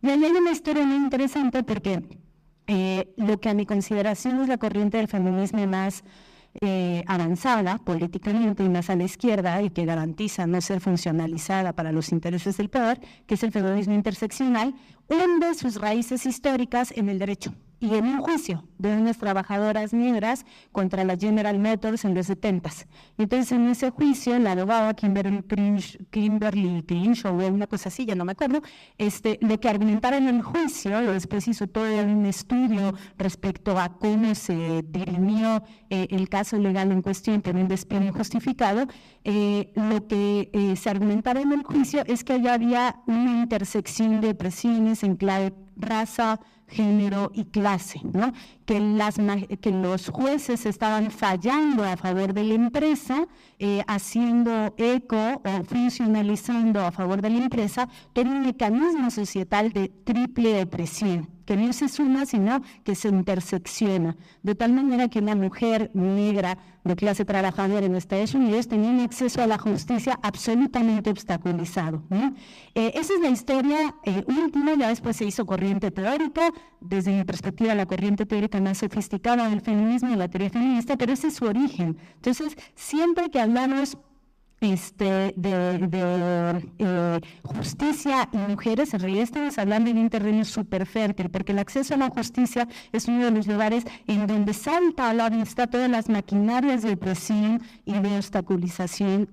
[SPEAKER 3] Y ahí hay una historia muy interesante porque lo que a mi consideración es la corriente del feminismo más avanzada políticamente y más a la izquierda, y que garantiza no ser funcionalizada para los intereses del poder, que es el feminismo interseccional, hunde sus raíces históricas en el derecho y en un juicio de unas trabajadoras negras contra la General Motors en los 70s. Entonces, en ese juicio, la abogada Kimberly Cringe, o una cosa así, ya no me acuerdo, lo que argumentaron en el juicio, después hizo todo un estudio respecto a cómo se dirimió el caso legal en cuestión, pero un despido injustificado. Lo que se argumentaba en el juicio es que ya había una intersección de presiones en clave raza, género y clase, ¿no? Que los jueces estaban fallando a favor de la empresa, haciendo eco o funcionalizando a favor de la empresa, pero un mecanismo societal de triple depresión, que no se suma, sino que se intersecciona, de tal manera que una mujer negra de clase trabajadora en Estados Unidos tenía un acceso a la justicia absolutamente obstaculizado, ¿no? Esa es la historia última. Ya después se hizo corriente teórica, desde mi perspectiva la corriente teórica más sofisticada del feminismo y la teoría feminista, pero ese es su origen. Entonces, siempre que hablamos
[SPEAKER 1] justicia y mujeres, en realidad estamos hablando de un terreno súper fértil, porque el acceso a la justicia es uno de los lugares en donde salta a la vista todas las maquinarias de opresión y de obstaculización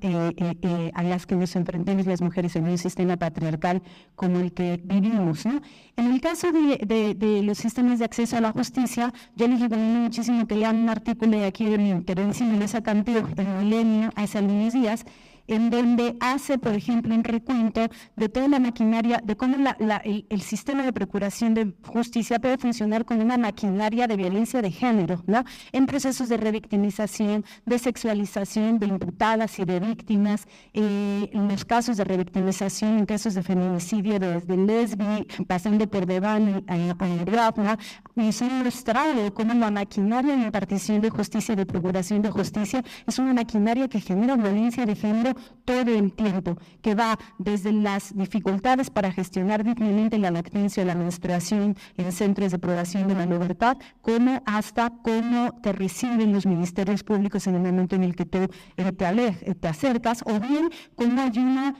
[SPEAKER 1] a las que nos enfrentamos las mujeres en un sistema patriarcal como el que vivimos, ¿no? En el caso de los sistemas de acceso a la justicia, yo les recomiendo muchísimo que lean un artículo de aquí de mi intervención en esa Campeo, en Milenio, hace algunos días, en donde hace, por ejemplo, un recuento de toda la maquinaria, de cómo el sistema de procuración de justicia puede funcionar como una maquinaria de violencia de género, ¿no? En procesos de revictimización, de sexualización de imputadas y de víctimas, en los casos de revictimización, en casos de feminicidio, desde lesbi, pasando por Devane a Grafna, y se ha mostrado cómo la maquinaria de impartición de justicia, de procuración de justicia, es una maquinaria que genera violencia de género todo el tiempo, que va desde las dificultades para gestionar dignamente la lactancia o la menstruación en centros de privación de la libertad, como hasta cómo te reciben los ministerios públicos en el momento en el que tú te acercas, o bien cómo hay una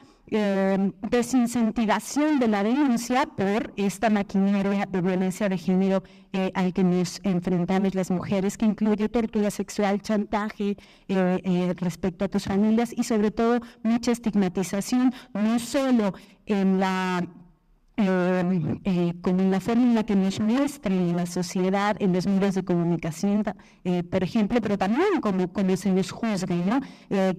[SPEAKER 1] desincentivación de la denuncia por esta maquinaria de violencia de género al que nos enfrentamos las mujeres, que incluye tortura sexual, chantaje respecto a tus familias y sobre todo mucha estigmatización, no solo en la como en la forma en la que nos muestra en la sociedad, en los medios de comunicación, por ejemplo, pero también como se nos juzga, ¿no?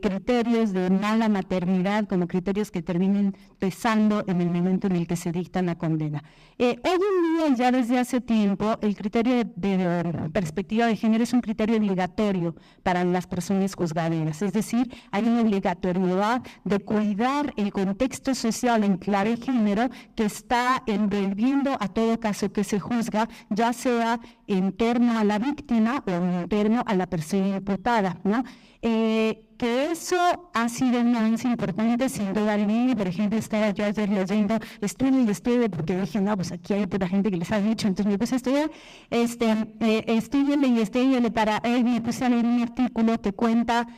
[SPEAKER 1] Criterios de mala maternidad como criterios que terminen pesando en el momento en el que se dicta la condena. Hoy en día, ya desde hace tiempo, el criterio de perspectiva de género es un criterio obligatorio para las personas juzgadoras, es decir, hay una obligatoriedad de cuidar el contexto social en clave género que está envolviendo a todo caso que se juzga, ya sea en torno a la víctima o en torno a la persona imputada, ¿no? Que eso ha sido un avance importante, sin duda alguna. Por ejemplo, estaba yo ayer leyendo estudio, porque dije, no, pues aquí hay otra gente que les ha dicho, entonces me puse a estudiar, estudiando para él, me puse a leer un artículo que cuenta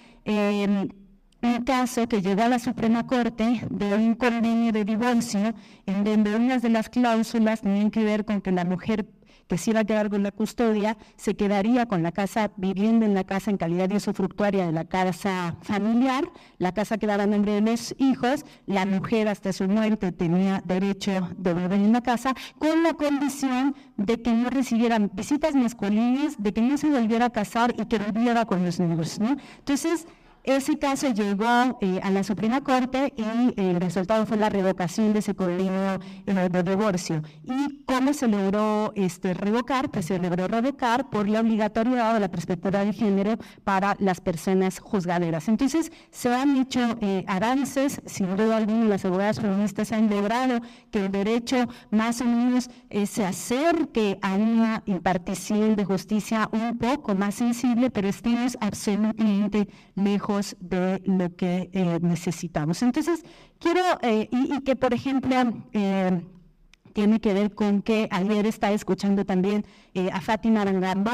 [SPEAKER 1] un caso que llegó a la Suprema Corte de un convenio de divorcio, en donde unas de las cláusulas tenían que ver con que la mujer que se iba a quedar con la custodia se quedaría con la casa, viviendo en la casa en calidad de usufructuaria de la casa familiar, la casa quedaba en nombre de los hijos, la mujer hasta su muerte tenía derecho de volver en la casa, con la condición de que no recibieran visitas masculinas, de que no se volviera a casar y que viviera con los niños, ¿no? Entonces, ese caso llegó a la Suprema Corte y el resultado fue la revocación de ese convenio de divorcio. ¿Y cómo se logró revocar? Pues se logró revocar por la obligatoriedad de la perspectiva de género para las personas juzgadoras. Entonces, se han hecho avances, sin duda alguna las abogadas feministas han logrado que el derecho más o menos se acerque a una impartición de justicia un poco más sensible, pero estamos absolutamente lejos de lo que necesitamos. Entonces, quiero, y que por ejemplo, tiene que ver con que ayer estaba escuchando también a Fátima Arangambo,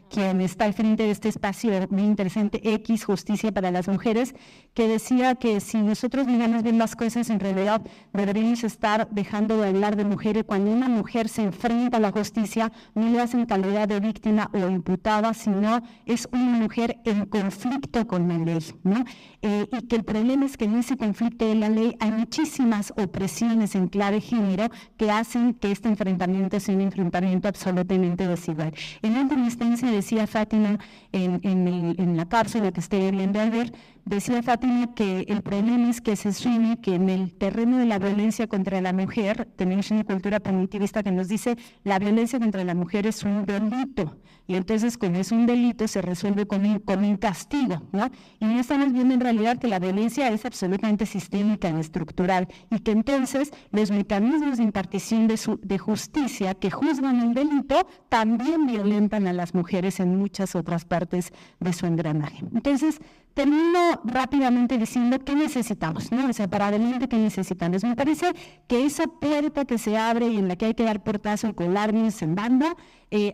[SPEAKER 1] quien está al frente de este espacio muy interesante, X, Justicia para las Mujeres, que decía que si nosotros miramos bien las cosas, en realidad deberíamos estar dejando de hablar de mujeres. Cuando una mujer se enfrenta a la justicia, no lo hace en calidad de víctima o imputada, sino es una mujer en conflicto con la ley, ¿no? Y que el problema es que en ese conflicto de la ley hay muchísimas opresiones en clave género que hacen que este enfrentamiento sea un enfrentamiento absolutamente desigual. En última instancia, decía Fátima, en la cárcel en la que estoy viendo ayer, decía Fátima que el problema es que se asume que en el terreno de la violencia contra la mujer, tenemos una cultura punitivista que nos dice la violencia contra la mujer es un delito, y entonces como es un delito se resuelve con un castigo, ¿no? Y no estamos viendo en realidad que la violencia es absolutamente sistémica y estructural, y que entonces los mecanismos de impartición de justicia que juzgan el delito también violentan a las mujeres en muchas otras partes de su engranaje. Entonces, termino rápidamente diciendo qué necesitamos, ¿no? O sea, para adelante, ¿qué necesitamos? Me parece que esa puerta que se abre y en la que hay que dar portazo y colarnos en banda,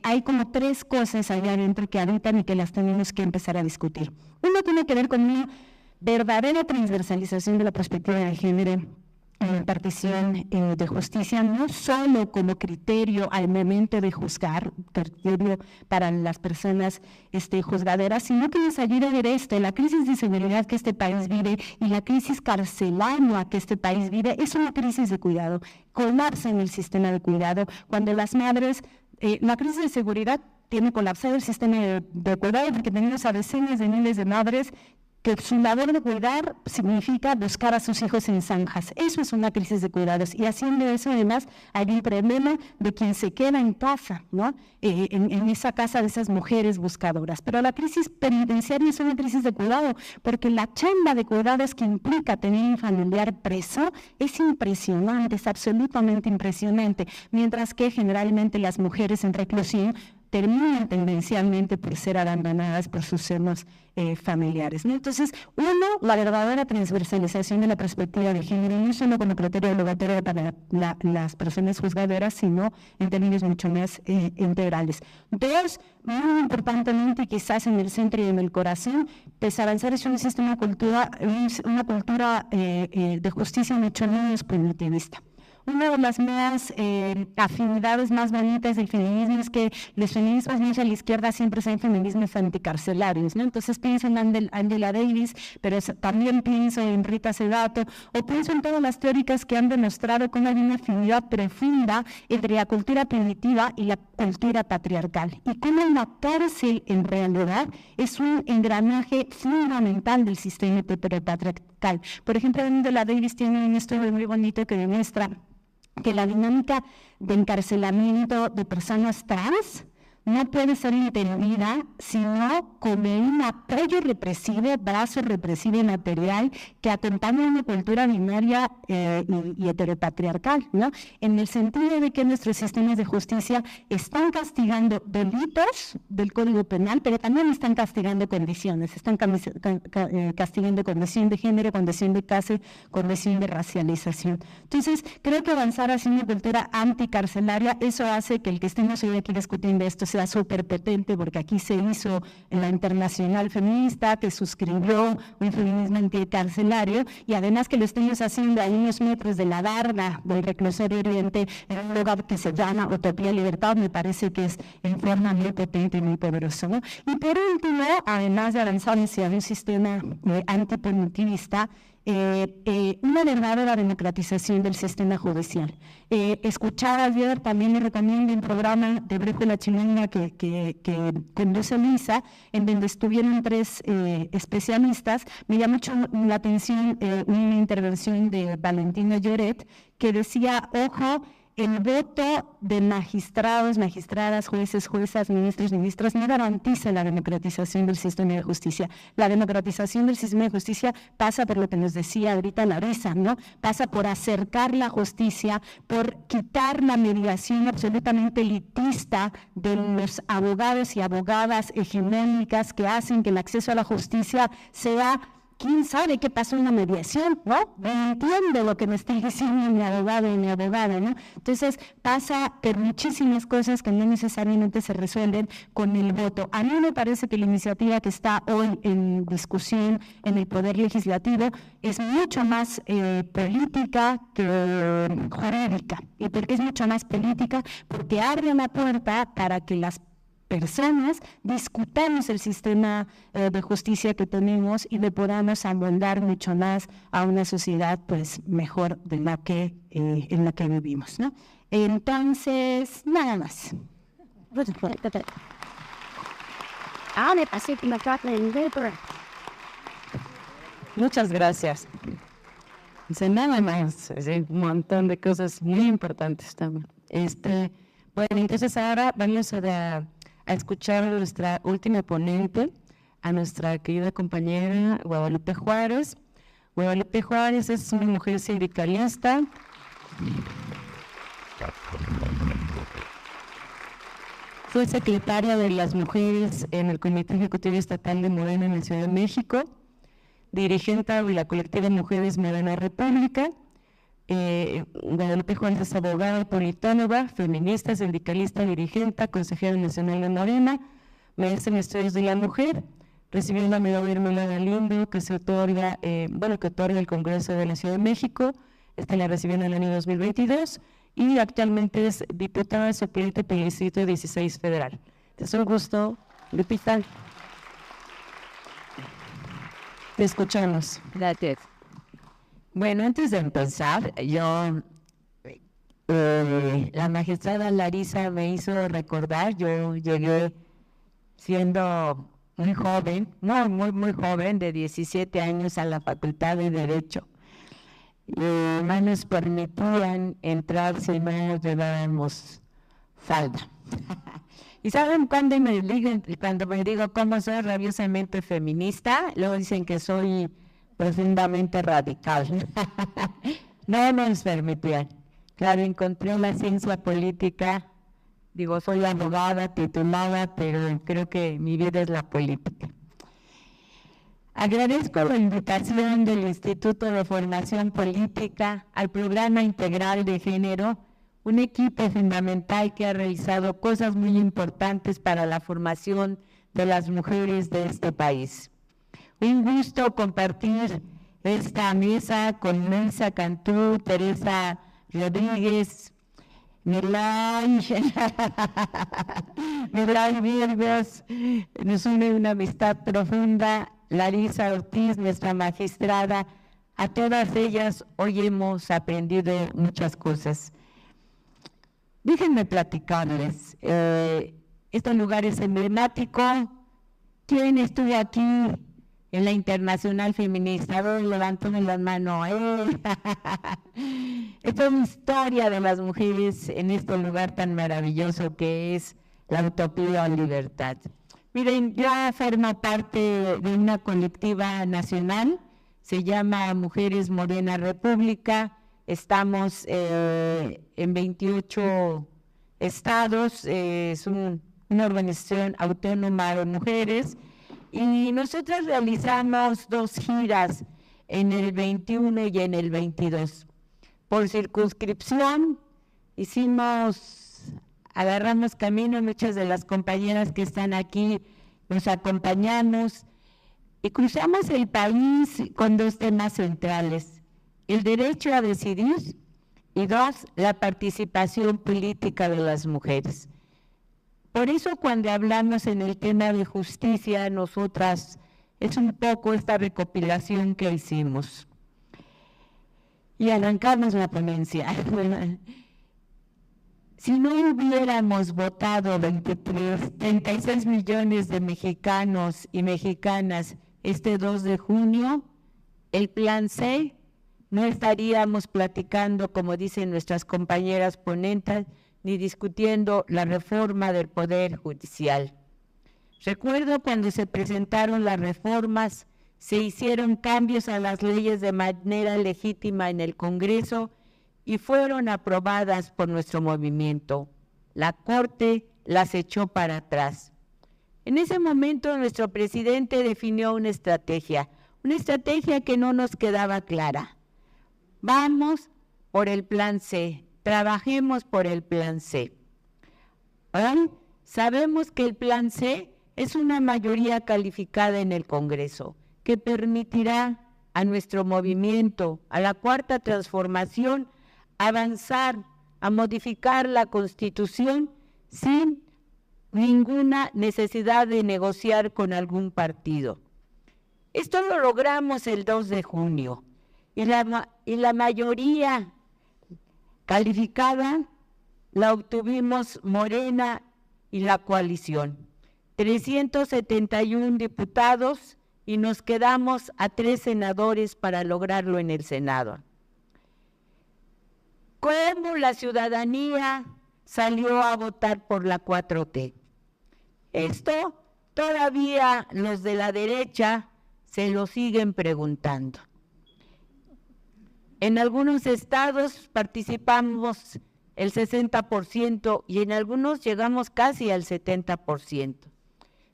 [SPEAKER 1] hay como tres cosas allá adentro que habitan y que las tenemos que empezar a discutir. Uno tiene que ver con una verdadera transversalización de la perspectiva de género en la impartición de justicia, no solo como criterio al momento de juzgar, criterio para las personas juzgadoras, sino que nos ayude a ver la crisis de seguridad que este país vive y la crisis carcelaria que este país vive es una crisis de cuidado, colapsa en el sistema de cuidado, cuando las madres, la crisis de seguridad tiene colapsado el sistema de cuidado porque tenemos a decenas de miles de madres que su labor de cuidar significa buscar a sus hijos en zanjas. Eso es una crisis de cuidados. Y haciendo eso, además, hay un problema de quien se queda en casa, ¿no? En esa casa de esas mujeres buscadoras. Pero la crisis penitenciaria es una crisis de cuidado, porque la chamba de cuidados que implica tener un familiar preso es impresionante, es absolutamente impresionante. Mientras que generalmente las mujeres en reclusión terminan tendencialmente por ser abandonadas por sus senos familiares, ¿no? Entonces, la verdadera transversalización de la perspectiva de género, no solo como criterio obligatorio para las personas juzgadoras, sino en términos mucho más integrales. Dos, muy importantemente, quizás en el centro y en el corazón, pues avanzar es una cultura de justicia mucho menos punitivista. Una de las más afinidades más bonitas del feminismo es que los feminismos más a la izquierda siempre son feminismos anticarcelarios, ¿no? Entonces pienso en Angela Davis, pero también pienso en Rita Segato, o pienso en todas las teóricas que han demostrado cómo hay una afinidad profunda entre la cultura primitiva y la cultura patriarcal, y cómo la cárcel en realidad es un engranaje fundamental del sistema heteropatriarcal. Por ejemplo, Angela Davis tiene un estudio muy bonito que demuestra que la dinámica de encarcelamiento de personas trans no puede ser entendida sino como un apoyo represivo, brazo represivo material que acompaña una cultura binaria y heteropatriarcal, ¿no? En el sentido de que nuestros sistemas de justicia están castigando delitos del Código Penal, pero también están castigando condiciones, están castigando condición de género, condición de clase, condición de racialización. Entonces, creo que avanzar hacia una cultura anticarcelaria, eso hace que el que estemos hoy aquí discutiendo esto sea súper potente, porque aquí se hizo en la Internacional Feminista, que suscribió un feminismo anticarcelario, y además que lo estemos haciendo a unos metros de la barra del reclusorio Oriente, en un lugar que se llama Utopía y Libertad, me parece que es en forma muy potente y muy poderoso, ¿no? Y por último, además de avanzar hacia un sistema antipunitivista, una verdadera democratización del sistema judicial. Escuchar ayer, también le recomiendo un programa de Brújula Chilena que conduce Luisa, en donde estuvieron 3 especialistas. Me llamó mucho la atención una intervención de Valentina Lloret, que decía, ojo, el voto de magistrados, magistradas, jueces, juezas, ministros, ministras no garantiza la democratización del sistema de justicia. La democratización del sistema de justicia pasa por lo que nos decía ahorita Larissa, ¿no? Pasa por acercar la justicia, por quitar la mediación absolutamente elitista de los abogados y abogadas hegemónicas que hacen que el acceso a la justicia sea ¿quién sabe qué pasó en la mediación? ¿No? No entiendo lo que me está diciendo mi abogado y mi abogada, ¿no? Entonces pasa por muchísimas cosas que no necesariamente se resuelven con el voto. A mí me parece que la iniciativa que está hoy en discusión en el Poder Legislativo es mucho más política que jurídica. ¿Y por qué es mucho más política? Porque abre una puerta para que las personas discutamos el sistema de justicia que tenemos y le podamos amoldar mucho más a una sociedad pues mejor de la que en la que vivimos, ¿no? Entonces, nada más.
[SPEAKER 2] Muchas gracias. Nada más, un montón de cosas muy importantes también. Bueno, entonces ahora vamos a escuchar a nuestra última ponente, a nuestra querida compañera Guadalupe Juárez. Guadalupe Juárez es una mujer sindicalista. Fue secretaria de las mujeres en el Comité Ejecutivo Estatal de Morena en la Ciudad de México, dirigente de la colectiva de Mujeres Morena República. Guadalupe Juárez es abogada, politóloga, feminista, sindicalista, dirigente, consejera nacional de Morena, maestra en estudios de la mujer, recibió la medalla Irmela Galindo, que se otorga, que otorga el Congreso de la Ciudad de México. Esta la recibió en el año 2022 y actualmente es diputada suplente por el Distrito 16 Federal. Es un gusto, Lupita. Te escuchamos.
[SPEAKER 5] Gracias. Bueno, antes de empezar, la magistrada Larisa me hizo recordar, yo llegué siendo muy joven, muy joven, de 17 años a la Facultad de Derecho. No nos permitían entrar si no llevábamos falda. ¿Y saben cuando me digo cómo soy rabiosamente feminista? Luego dicen que soy profundamente radical. No nos permitían. Claro, encontré la ciencia política. Digo, soy abogada titulada, pero creo que mi vida es la política. Agradezco la invitación del Instituto de Formación Política al Programa Integral de Género, un equipo fundamental que ha realizado cosas muy importantes para la formación de las mujeres de este país. Un gusto compartir esta mesa con Melsa Cantú, Teresa Rodríguez, Milay Virgas, nos une una amistad profunda, Larisa Ortiz, nuestra magistrada. A todas ellas hoy hemos aprendido muchas cosas. Déjenme platicarles. Este lugar es emblemático. ¿Quién estuvo aquí en la Internacional Feminista? A ver, levanten la mano. Esta es una historia de las mujeres en este lugar tan maravilloso que es la utopía o libertad. Miren, yo formo parte de una colectiva nacional, se llama Mujeres Morena República. Estamos en 28 estados, es una organización autónoma de mujeres, y nosotros realizamos 2 giras en el 21 y en el 22. Por circunscripción agarramos camino, muchas de las compañeras que están aquí nos acompañamos y cruzamos el país con 2 temas centrales: el derecho a decidir y 2, la participación política de las mujeres. Por eso cuando hablamos en el tema de justicia, nosotras, es un poco esta recopilación que hicimos. Y arrancamos la ponencia. Si no hubiéramos votado 36 millones de mexicanos y mexicanas este 2 de junio, el Plan C, no estaríamos platicando, como dicen nuestras compañeras ponentes, ni discutiendo la reforma del Poder Judicial. Recuerdo cuando se presentaron las reformas, se hicieron cambios a las leyes de manera legítima en el Congreso y fueron aprobadas por nuestro movimiento. La Corte las echó para atrás. En ese momento nuestro presidente definió una estrategia que no nos quedaba clara. Vamos por el Plan C, trabajemos por el Plan C. Hoy sabemos que el Plan C es una mayoría calificada en el Congreso, que permitirá a nuestro movimiento, a la Cuarta Transformación, avanzar, a modificar la Constitución sin ninguna necesidad de negociar con algún partido. Esto lo logramos el 2 de junio y la mayoría calificada la obtuvimos Morena y la coalición. 371 diputados y nos quedamos a 3 senadores para lograrlo en el Senado. ¿Cómo la ciudadanía salió a votar por la 4T? Esto todavía los de la derecha se lo siguen preguntando. En algunos estados participamos el 60% y en algunos llegamos casi al 70%.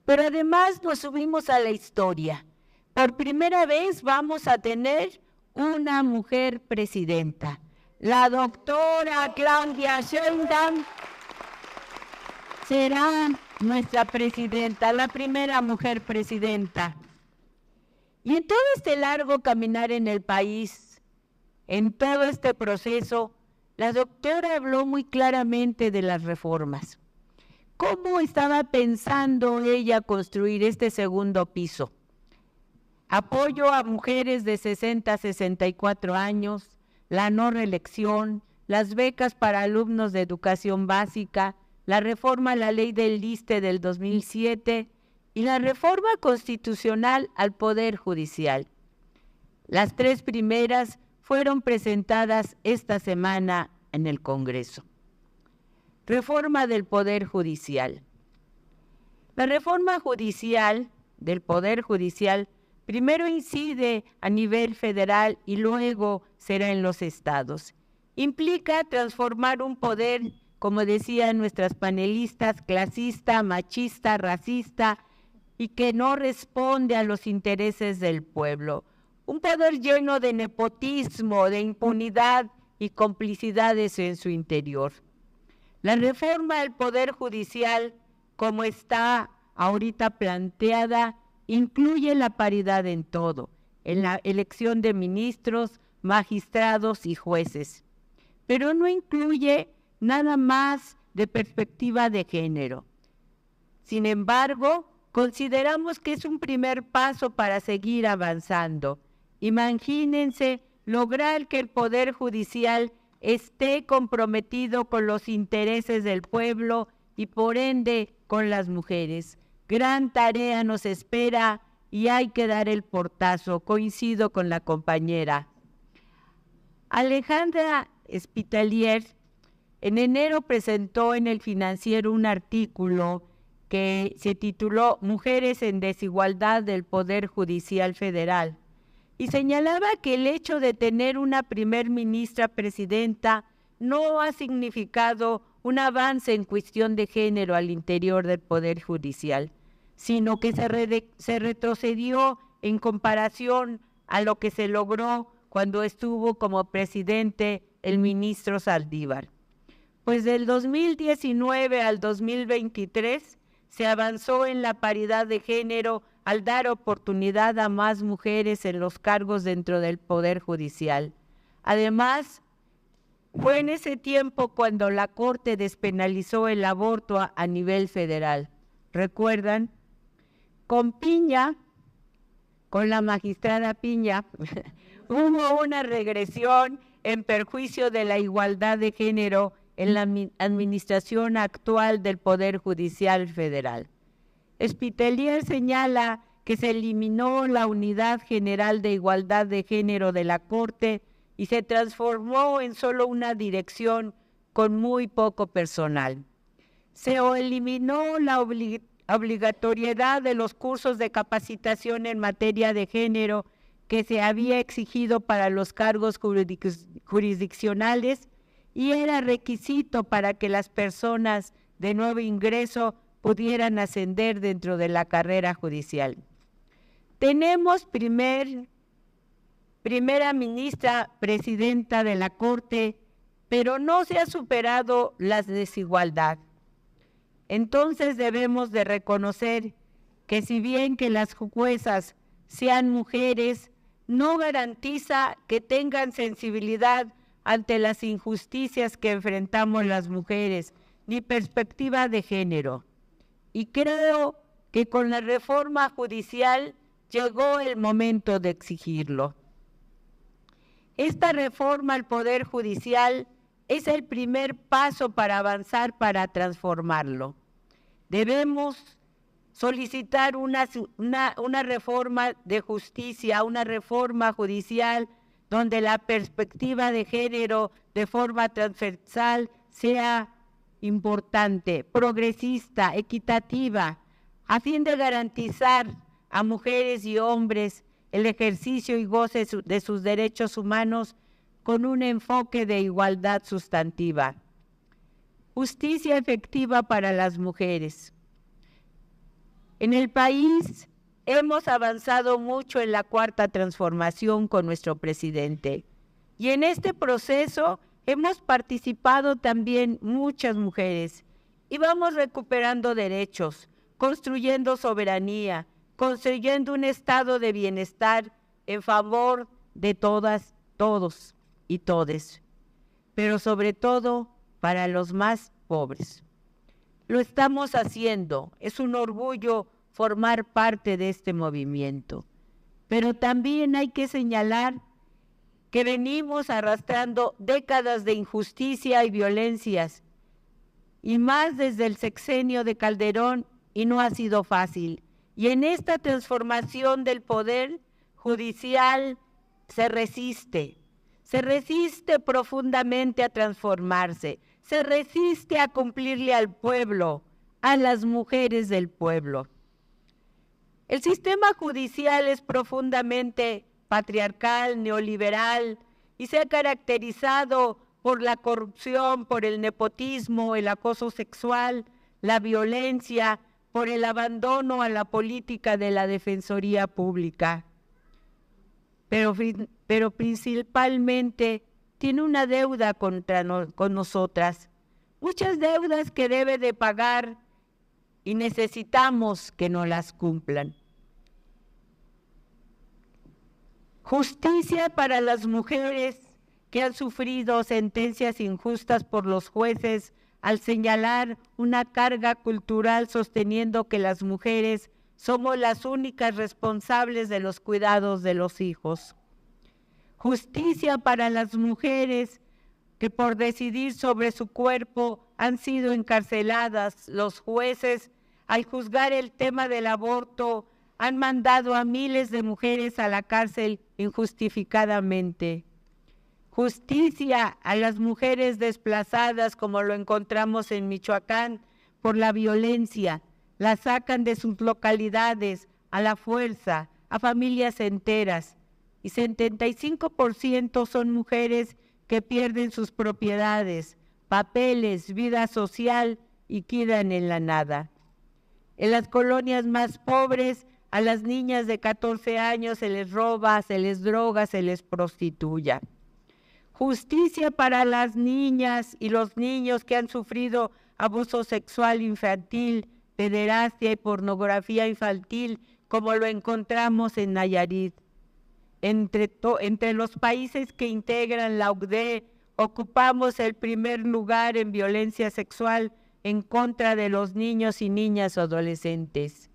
[SPEAKER 5] Pero además nos subimos a la historia. Por primera vez vamos a tener una mujer presidenta. La doctora Claudia Sheinbaum será nuestra presidenta, la primera mujer presidenta. Y en todo este largo caminar en el país, en todo este proceso, la doctora habló muy claramente de las reformas. ¿Cómo estaba pensando ella construir este segundo piso? Apoyo a mujeres de 60 a 64 años, la no reelección, las becas para alumnos de educación básica, la reforma a la ley del ISSSTE del 2007 y la reforma constitucional al Poder Judicial. Las tres primeras fueron presentadas esta semana en el Congreso. Reforma del Poder Judicial. La reforma judicial del Poder Judicial primero incide a nivel federal y luego será en los estados. Implica transformar un poder, como decían nuestras panelistas, clasista, machista, racista y que no responde a los intereses del pueblo. Un poder lleno de nepotismo, de impunidad y complicidades en su interior. La reforma del Poder Judicial, como está ahorita planteada, incluye la paridad en todo, en la elección de ministros, magistrados y jueces, pero no incluye nada más de perspectiva de género. Sin embargo, consideramos que es un primer paso para seguir avanzando. Imagínense lograr que el Poder Judicial esté comprometido con los intereses del pueblo y por ende con las mujeres. Gran tarea nos espera y hay que dar el portazo. Coincido con la compañera. Alejandra Spitalier en enero presentó en El Financiero un artículo que se tituló Mujeres en desigualdad del Poder Judicial Federal y señalaba que el hecho de tener una primer ministra presidenta no ha significado un avance en cuestión de género al interior del Poder Judicial, sino que se retrocedió en comparación a lo que se logró cuando estuvo como presidente el ministro Saldívar. Pues del 2019 al 2023 se avanzó en la paridad de género al dar oportunidad a más mujeres en los cargos dentro del Poder Judicial. Además, fue en ese tiempo cuando la Corte despenalizó el aborto a nivel federal. ¿Recuerdan? Con Piña, con la magistrada Piña, hubo una regresión en perjuicio de la igualdad de género en la administración actual del Poder Judicial Federal. Spitalier señala que se eliminó la Unidad General de Igualdad de Género de la Corte y se transformó en solo una dirección con muy poco personal. Se eliminó la obligatoriedad de los cursos de capacitación en materia de género que se había exigido para los cargos jurisdiccionales y era requisito para que las personas de nuevo ingreso pudieran ascender dentro de la carrera judicial. Tenemos primera ministra presidenta de la Corte, pero no se ha superado la desigualdad. Entonces debemos de reconocer que si bien que las juezas sean mujeres, no garantiza que tengan sensibilidad ante las injusticias que enfrentamos las mujeres, ni perspectiva de género. Y creo que con la reforma judicial llegó el momento de exigirlo. Esta reforma al Poder Judicial es el primer paso para avanzar, para transformarlo. Debemos solicitar una reforma de justicia, una reforma judicial donde la perspectiva de género de forma transversal sea importante, progresista, equitativa, a fin de garantizar a mujeres y hombres el ejercicio y goce de sus derechos humanos con un enfoque de igualdad sustantiva. Justicia efectiva para las mujeres. En el país hemos avanzado mucho en la cuarta transformación con nuestro presidente y en este proceso hemos participado también muchas mujeres
[SPEAKER 6] y vamos recuperando derechos, construyendo soberanía, construyendo un estado de bienestar en favor de todas, todos y todes, pero sobre todo para los más pobres. Lo estamos haciendo, es un orgullo formar parte de este movimiento, pero también hay que señalar que venimos arrastrando décadas de injusticia y violencias, y más desde el sexenio de Calderón, y no ha sido fácil. Y en esta transformación del poder judicial se resiste profundamente a transformarse, se resiste a cumplirle al pueblo, a las mujeres del pueblo. El sistema judicial es profundamente patriarcal, neoliberal, y se ha caracterizado por la corrupción, por el nepotismo, el acoso sexual, la violencia, por el abandono a la política de la Defensoría Pública. Pero principalmente tiene una deuda con nosotras, muchas deudas que debe de pagar y necesitamos que nos las cumplan. Justicia para las mujeres que han sufrido sentencias injustas por los jueces al señalar una carga cultural sosteniendo que las mujeres somos las únicas responsables de los cuidados de los hijos. Justicia para las mujeres que por decidir sobre su cuerpo han sido encarceladas. Los jueces, al juzgar el tema del aborto, han mandado a miles de mujeres a la cárcel injustificadamente. Justicia a las mujeres desplazadas, como lo encontramos en Michoacán, por la violencia. Las sacan de sus localidades a la fuerza, a familias enteras. Y 75% son mujeres que pierden sus propiedades, papeles, vida social y quedan en la nada. En las colonias más pobres, a las niñas de 14 años se les roba, se les droga, se les prostituya. Justicia para las niñas y los niños que han sufrido abuso sexual infantil, pederastia y pornografía infantil, como lo encontramos en Nayarit. Entre los países que integran la OCDE, ocupamos el primer lugar en violencia sexual en contra de los niños y niñas adolescentes.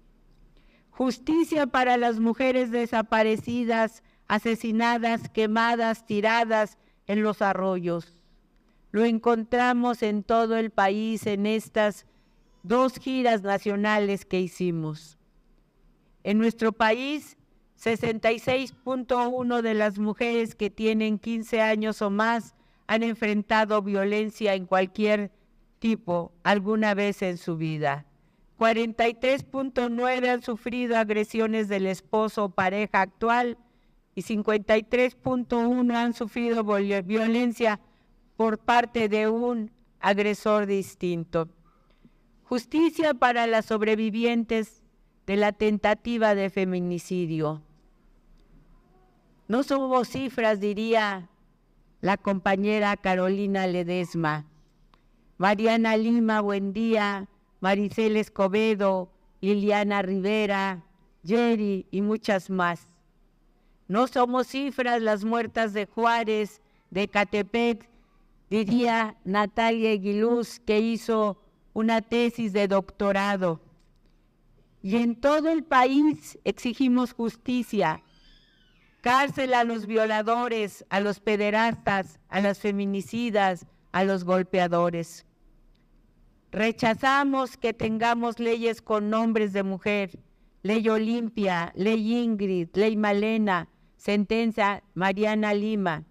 [SPEAKER 6] Justicia para las mujeres desaparecidas, asesinadas, quemadas, tiradas en los arroyos. Lo encontramos en todo el país en estas 2 giras nacionales que hicimos. En nuestro país, 66.1% de las mujeres que tienen 15 años o más han enfrentado violencia en cualquier tipo alguna vez en su vida. 43.9% han sufrido agresiones del esposo o pareja actual y 53.1% han sufrido violencia por parte de un agresor distinto. Justicia para las sobrevivientes de la tentativa de feminicidio. No somos cifras, diría la compañera Carolina Ledesma. Mariana Lima, buen día, Maricel Escobedo, Liliana Rivera, Jerry y muchas más. No somos cifras las muertas de Juárez, de Ecatepec, diría Natalia Aguiluz, que hizo una tesis de doctorado. Y en todo el país exigimos justicia, cárcel a los violadores, a los pederastas, a las feminicidas, a los golpeadores. Rechazamos que tengamos leyes con nombres de mujer, ley Olimpia, ley Ingrid, ley Malena, sentencia Mariana Lima.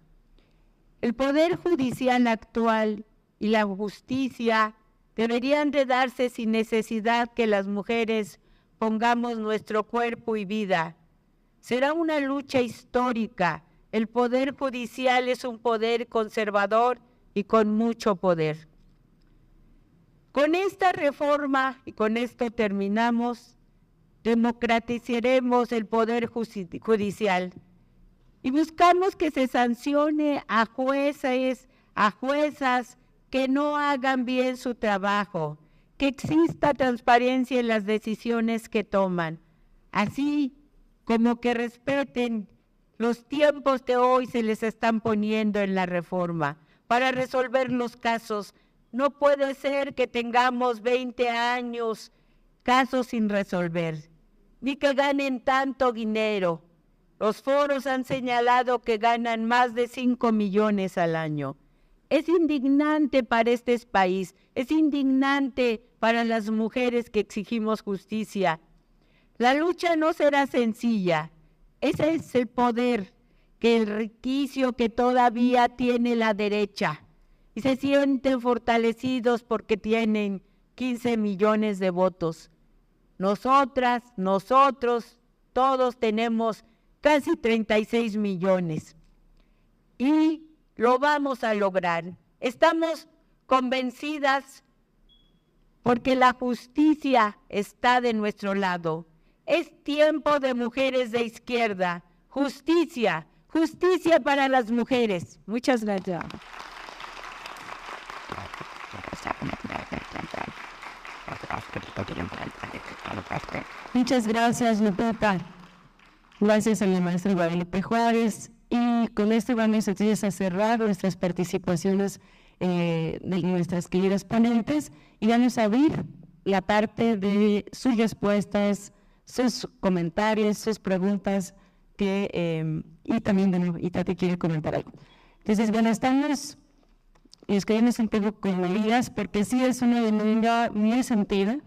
[SPEAKER 6] El Poder Judicial actual y la justicia deberían de darse sin necesidad que las mujeres pongamos nuestro cuerpo y vida. Será una lucha histórica. El Poder Judicial es un poder conservador y con mucho poder. Con esta reforma, y con esto terminamos, democratizaremos el Poder Judicial y buscamos que se sancione a jueces, a juezas que no hagan bien su trabajo, que exista transparencia en las decisiones que toman, así como que respeten los tiempos que hoy se les están poniendo en la reforma para resolver los casos. No puede ser que tengamos 20 años casos sin resolver, ni que ganen tanto dinero. Los foros han señalado que ganan más de 5 millones al año. Es indignante para este país, es indignante para las mujeres que exigimos justicia. La lucha no será sencilla. Ese es el poder, que el requisito que todavía tiene la derecha. Y se sienten fortalecidos porque tienen 15 millones de votos. Nosotras, nosotros, todos tenemos casi 36 millones. Y lo vamos a lograr. Estamos convencidas porque la justicia está de nuestro lado. Es tiempo de mujeres de izquierda. Justicia, justicia para las mujeres. Muchas gracias.
[SPEAKER 2] Muchas gracias, Lupita. Gracias a la maestra Guadalupe Juárez. Y con esto vamos a cerrar nuestras participaciones de nuestras queridas ponentes y vamos a abrir la parte de sus respuestas, sus comentarios, sus preguntas, y también, bueno, Itati quiere comentar algo. Entonces, bueno, estamos, les queremos un poco conmovidas porque sí es una demanda muy sentida,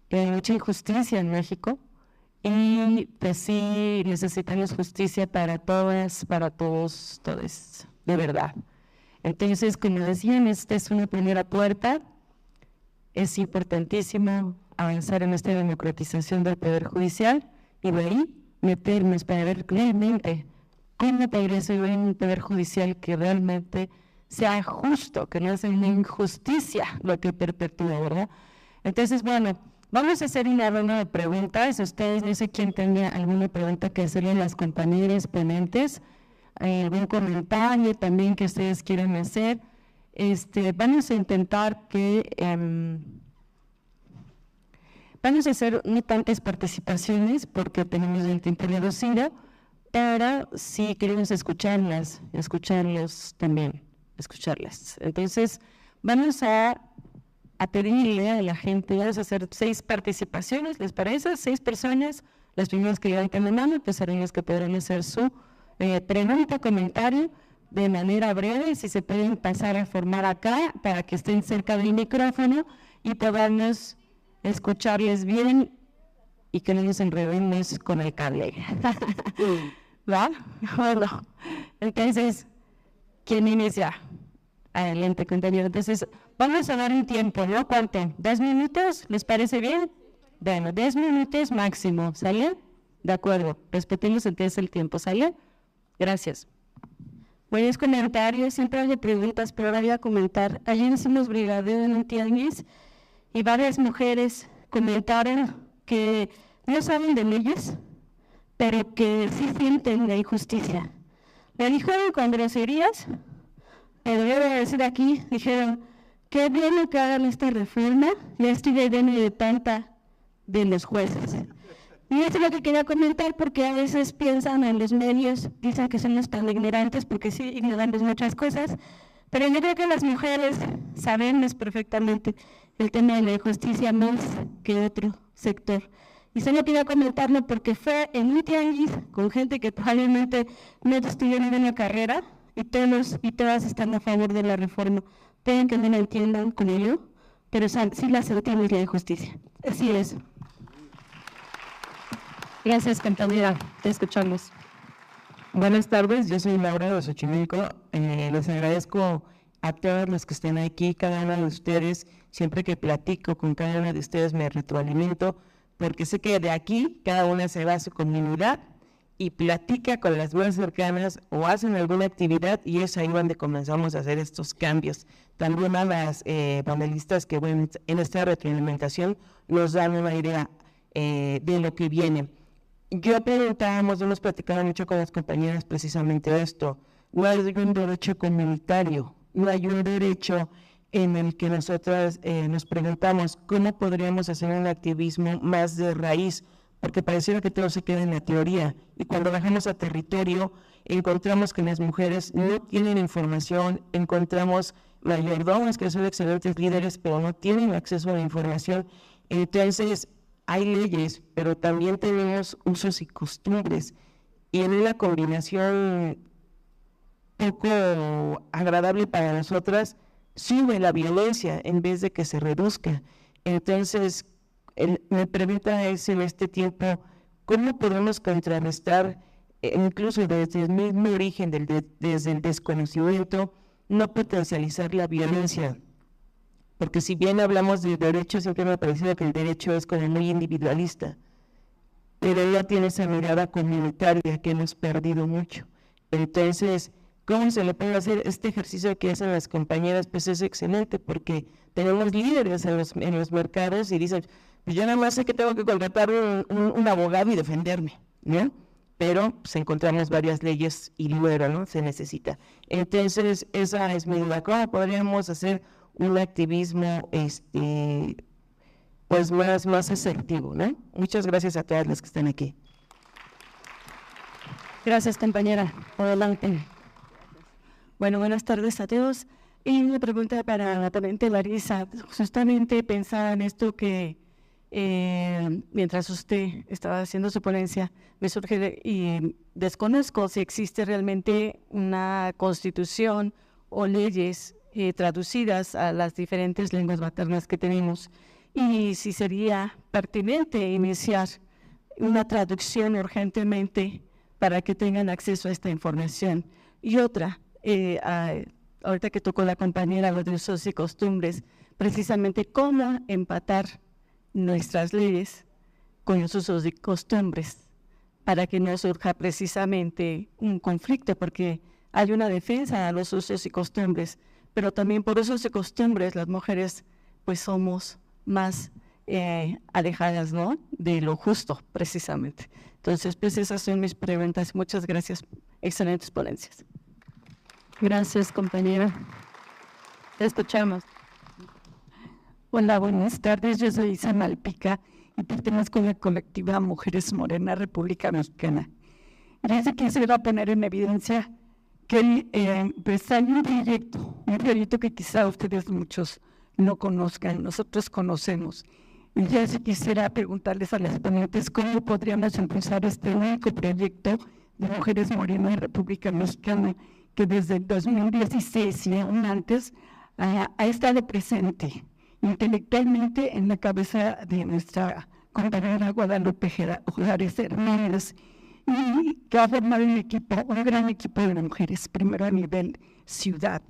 [SPEAKER 2] que hay mucha injusticia en México, y pues sí necesitamos justicia para todas, para todos, todos, de verdad. Entonces, como decían, esta es una primera puerta. Es importantísimo avanzar en esta democratización del Poder Judicial y de ahí meternos para ver realmente cómo progresa un Poder Judicial que realmente sea justo, que no sea una injusticia lo que perpetúa, ¿verdad? Entonces, bueno, vamos a hacer una ronda de preguntas. Ustedes, no sé quién tenga alguna pregunta que hacerle a las compañeras ponentes, algún comentario también que ustedes quieran hacer. Vamos a intentar que vamos a hacer no tantas participaciones porque tenemos el tiempo reducido, pero sí queremos escucharlas también, escucharlas. Entonces, vamos a pedirle a la gente, vamos a hacer 6 participaciones, ¿les parece? 6 personas, las primeras que levanten la mano, pues serán las que podrán hacer su pregunta, comentario, de manera breve, si se pueden pasar a formar acá, para que estén cerca del micrófono y podamos escucharles bien y que no nos enredemos con el cable. ¿Va? Bueno, entonces, ¿quién inicia? Adelante, compañero. Entonces, vamos a dar un tiempo, ¿no? ¿Cuánto? 10 minutos, ¿les parece bien? Bueno, 10 minutos máximo, ¿sale? De acuerdo, respetemos entonces el tiempo, ¿sale? Gracias. Buenos comentarios, siempre hay preguntas, pero ahora voy a comentar. Ayer hicimos brigadeo en un tianguis y varias mujeres comentaron que no saben de leyes, pero que sí sienten la injusticia. Le dijeron con groserías, pero yo voy a decir aquí, dijeron, qué bueno que hagan esta reforma, ya estoy de tanta de los jueces. Y eso es lo que quería comentar, porque a veces piensan en los medios, dicen que somos tan ignorantes, porque sí ignoramos muchas cosas, pero yo creo que las mujeres sabemos perfectamente el tema de la justicia más que otro sector. Y solo quería comentarlo porque fue en un tianguis con gente que probablemente no estudiaron en la carrera y todos y todas están a favor de la reforma. Pueden que no la entiendan con ello, pero sí la sentimos la injusticia. Así es. Gracias, compañera. Te escuchamos.
[SPEAKER 7] Buenas tardes, yo soy Laura de Xochimilco. Les agradezco a todos los que estén aquí, cada uno de ustedes. Siempre que platico con cada uno de ustedes me retroalimento, porque sé que de aquí cada una se va a su comunidad y platica con las más cercanas o hacen alguna actividad y es ahí donde comenzamos a hacer estos cambios. También a las panelistas que bueno, en esta retroalimentación nos dan una idea de lo que viene. Yo preguntábamos, hemos platicado mucho con las compañeras precisamente de esto. No hay un derecho comunitario, no hay un derecho en el que nosotras nos preguntamos cómo podríamos hacer un activismo más de raíz, porque pareciera que todo se queda en la teoría, y cuando bajamos a territorio encontramos que las mujeres no tienen información, encontramos mayordomos que son excelentes líderes, pero no tienen acceso a la información. Entonces hay leyes, pero también tenemos usos y costumbres, y en una combinación poco agradable para nosotras, sube la violencia en vez de que se reduzca. Entonces, mi pregunta es en este tiempo, ¿cómo podemos contrarrestar, incluso desde el mismo origen, desde el desconocimiento, no potencializar la violencia? Porque si bien hablamos de derechos, siempre me ha parecido que el derecho es como muy individualista, pero ella tiene esa mirada comunitaria que hemos perdido mucho. Entonces, ¿cómo se le puede hacer este ejercicio que hacen las compañeras? Pues es excelente, porque tenemos líderes en los mercados y dicen, pues yo nada más sé que tengo que contratar un abogado y defenderme, ¿no? Pero pues encontramos varias leyes y luego, ¿no? Se necesita. Entonces, esa es mi duda. ¿Cómo podríamos hacer un activismo pues más asertivo, ¿no? Muchas gracias a todas las que están aquí.
[SPEAKER 2] Gracias, compañera. Adelante. Bueno, buenas tardes a todos. Y una pregunta para la ponente Larisa. Justamente pensaba en esto que mientras usted estaba haciendo su ponencia, me surge y desconozco si existe realmente una constitución o leyes traducidas a las diferentes lenguas maternas que tenemos, y si sería pertinente iniciar una traducción urgentemente para que tengan acceso a esta información. Y otra, ahorita que tocó la compañera lo de usos y costumbres, precisamente cómo empatar nuestras leyes con los usos y costumbres para que no surja precisamente un conflicto, porque hay una defensa a los usos y costumbres, pero también por usos y costumbres las mujeres pues somos más alejadas, ¿no?, de lo justo precisamente. Entonces, pues esas son mis preguntas. Muchas gracias. Excelentes ponencias.
[SPEAKER 4] Gracias, compañera. Te escuchamos. Hola, buenas tardes. Yo soy Isa Malpica y pertenezco a la colectiva Mujeres Morena, República Mexicana. Gracias, quisiera poner en evidencia que pues hay un proyecto que quizá ustedes muchos no conozcan, nosotros conocemos. Y ya si quisiera preguntarles a las ponentes cómo podríamos empezar este único proyecto de Mujeres Morena, República Mexicana, que desde el 2016 y aún antes ha estado presente intelectualmente en la cabeza de nuestra compañera Guadalupe Juárez Hernández, y que ha formado un gran equipo de mujeres, primero a nivel ciudad.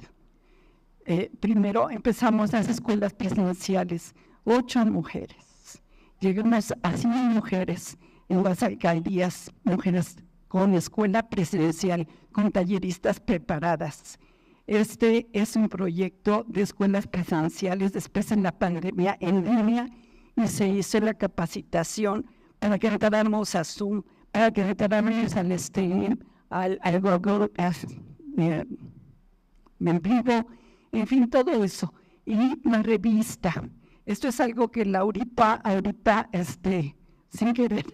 [SPEAKER 4] Primero empezamos las escuelas presidenciales, 8 mujeres. Llegamos a 100 mujeres en las alcaldías, mujeres con escuela presidencial, con talleristas preparadas. Este es un proyecto de escuelas presenciales después en la pandemia en línea, y se hizo la capacitación para que entráramos a Zoom, para que entráramos al stream, al Google en vivo, en fin, todo eso. Y la revista. Esto es algo que ahorita, sin querer,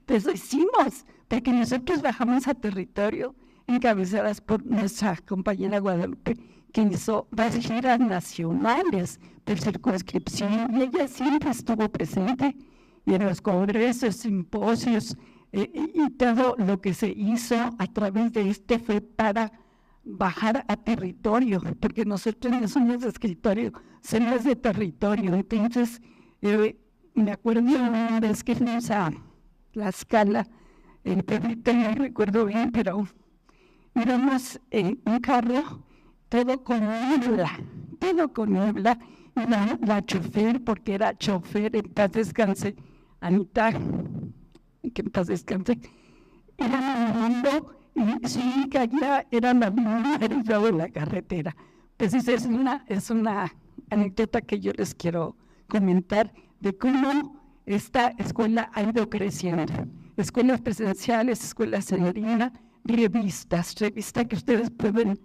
[SPEAKER 4] pues lo hicimos, porque nosotros bajamos a territorio, encabezadas por nuestra compañera Guadalupe, que hizo varias giras nacionales de circunscripción, y ella siempre estuvo presente y en los congresos, simposios, y todo lo que se hizo a través de fue para bajar a territorio, porque nosotros no somos de escritorio, somos de territorio. Entonces, me acuerdo una vez que fuimos a Tlaxcala, el perrito no recuerdo bien, pero íbamos en un carro, todo con niebla, y la chofer, porque era chofer, en paz descanse, Anita, que en paz descanse, iba andando, y sí, caía, era la misma de la carretera. Pues esa es una anécdota que yo les quiero comentar de cómo esta escuela ha ido creciendo. Escuelas presenciales, escuelas en línea, revistas que ustedes pueden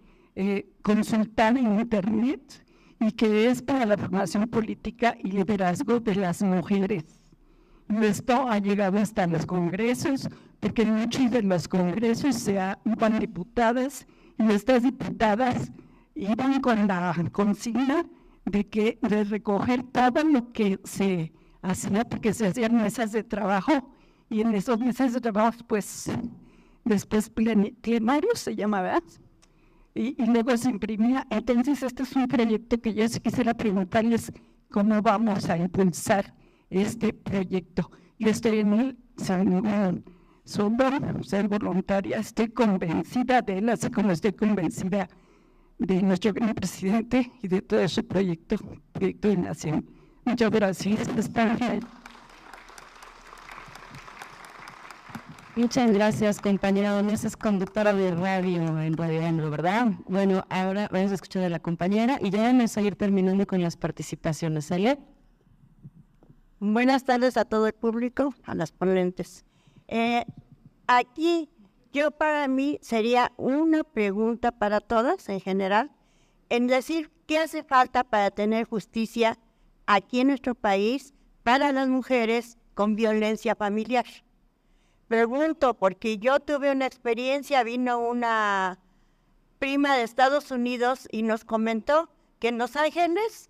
[SPEAKER 4] consultar en internet,
[SPEAKER 8] y que es para la formación política y liderazgo de las mujeres. Esto ha llegado hasta los congresos, porque en muchos de los congresos se van diputadas y estas diputadas iban con la consigna de recoger todo lo que se hacía, porque se hacían mesas de trabajo y en esas mesas de trabajo pues después plenarios se llamaba y luego se imprimía. Entonces este es un proyecto que yo quisiera preguntarles cómo vamos a impulsar este proyecto. Yo estoy en él, ser voluntaria, estoy convencida de él, así como estoy convencida de nuestro gran presidente y de todo su proyecto de nación. Muchas gracias. Está bien.
[SPEAKER 2] Muchas gracias, compañera Donés, es conductora de radio en Radio Anglo, ¿verdad? Bueno, ahora vamos a escuchar a la compañera y ya vamos a ir terminando con las participaciones. ¿Sale?
[SPEAKER 9] Buenas tardes a todo el público, a las ponentes. Aquí, para mí sería una pregunta para todas en general, en decir qué hace falta para tener justicia aquí en nuestro país para las mujeres con violencia familiar. Pregunto porque yo tuve una experiencia, vino una prima de Estados Unidos y nos comentó que en Los Ángeles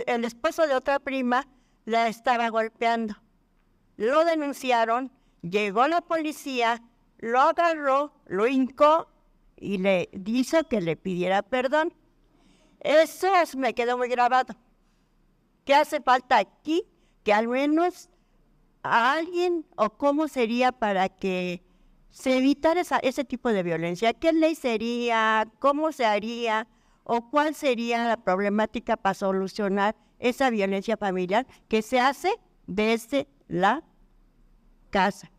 [SPEAKER 9] el esposo de otra prima la estaba golpeando. Lo denunciaron, llegó la policía, lo agarró, lo hincó y le dijo que le pidiera perdón. Eso me quedó muy grabado. ¿Qué hace falta aquí? Que al menos a alguien, o cómo sería para que se evitara ese tipo de violencia. ¿Qué ley sería? ¿Cómo se haría? ¿O cuál sería la problemática para solucionar esa violencia familiar que se hace desde la casa?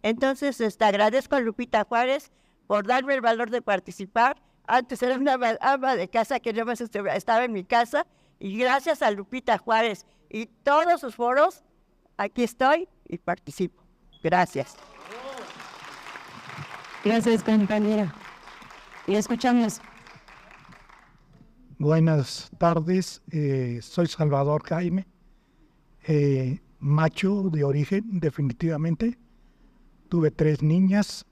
[SPEAKER 9] Entonces, agradezco a Lupita Juárez por darme el valor de participar. Antes era una ama de casa que nada más estaba en mi casa, y gracias a Lupita Juárez y todos sus foros, aquí estoy y participo. Gracias.
[SPEAKER 2] Gracias, compañera. Y escuchamos.
[SPEAKER 10] Buenas tardes, soy Salvador Jaime, macho de origen, definitivamente. Tuve 3 niñas,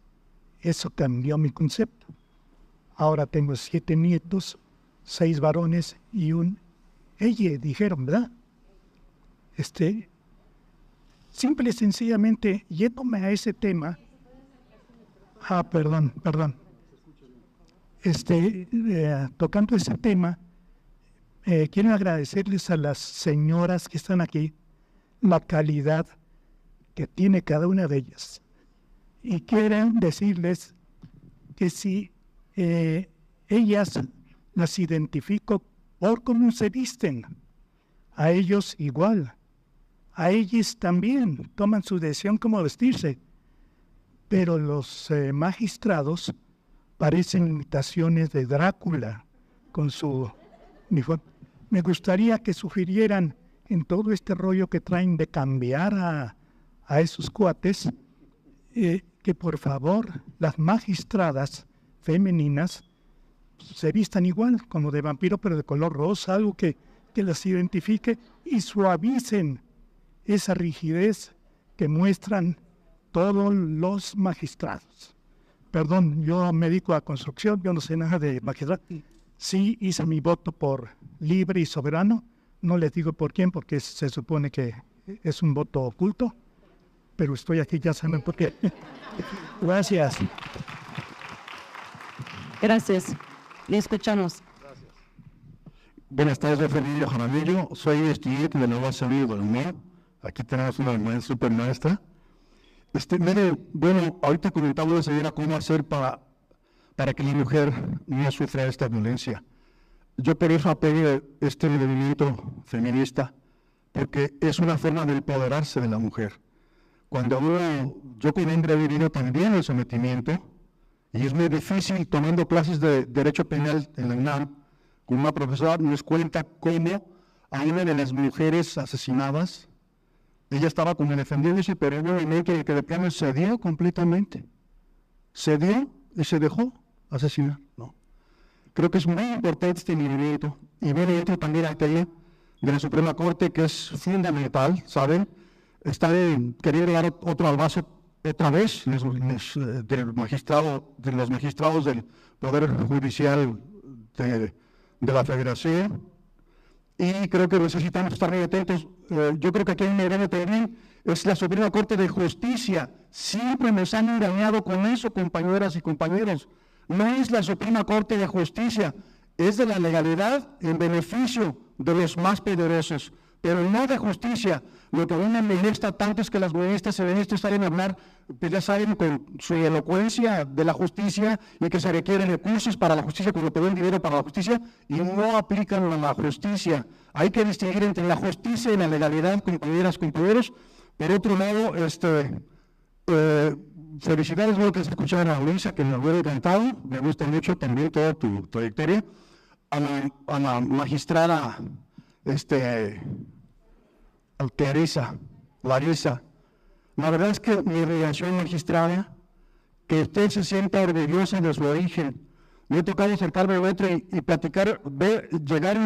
[SPEAKER 10] eso cambió mi concepto. Ahora tengo 7 nietos, 6 varones y ella, dijeron, ¿verdad? Simple y sencillamente, yéndome a ese tema. Perdón. Tocando ese tema, quiero agradecerles a las señoras que están aquí la calidad que tiene cada una de ellas. Y quiero decirles que si ellas las identifico por cómo se visten, a ellos igual, a ellas también toman su decisión cómo vestirse, pero los magistrados parecen imitaciones de Drácula con su uniforme. Me gustaría que sugirieran en todo este rollo que traen de cambiar a esos cuates, que por favor las magistradas femeninas se vistan igual, como de vampiro, pero de color rosa, algo que las identifique y suavicen esa rigidez que muestran todos los magistrados. Perdón, yo me dedico a construcción, yo no sé nada de magistrado. Sí hice mi voto por libre y soberano, no les digo por quién, porque se supone que es un voto oculto, pero estoy aquí, ya saben por qué. Gracias.
[SPEAKER 2] Gracias. Le escuchamos.
[SPEAKER 11] Gracias. Buenas tardes, Fernando Jaramillo. Soy estudiante de Nueva Salud de la. Aquí tenemos una super maestra. Bueno, ahorita comentaba la señora cómo hacer para que la mujer no sufra esta violencia. Yo por eso apoyo este movimiento feminista, porque es una forma de empoderarse de la mujer. Yo como hombre he vivido también el sometimiento, y es muy difícil tomando clases de Derecho Penal en la UNAM, con una profesora nos cuenta cómo a una de las mujeres asesinadas, ella estaba como defendiéndose, pero en un momento en el que de plano cedió completamente. Cedió y se dejó asesinar, ¿no? Creo que es muy importante este movimiento y ver dentro también aquella de la Suprema Corte que es fundamental, ¿saben? Está de querer dar otro albazo otra vez de los magistrados del Poder Judicial de la Federación, y creo que necesitamos estar muy atentos. Yo creo que aquí hay un error también, es la Suprema Corte de Justicia. Siempre nos han engañado con eso, compañeras y compañeros. No es la Suprema Corte de Justicia, es de la legalidad en beneficio de los más poderosos, pero no de justicia. Lo que a mí me molesta tanto es que las feministas y feministas saben hablar, pues ya saben, con su elocuencia de la justicia y que se requieren recursos para la justicia, cuando te dan dinero para la justicia, y no aplican a la justicia. Hay que distinguir entre la justicia y la legalidad, compañeras, compañeros. Por otro lado, felicidades, bueno, que se escucharon a Luisa, que nos lo he encantado, me gusta mucho también toda tu trayectoria, a la magistrada, Larisa. La verdad es que mi relación magistrada, que usted se sienta orgullosa de su origen. Me he tocado acercarme al metro y platicar, llegar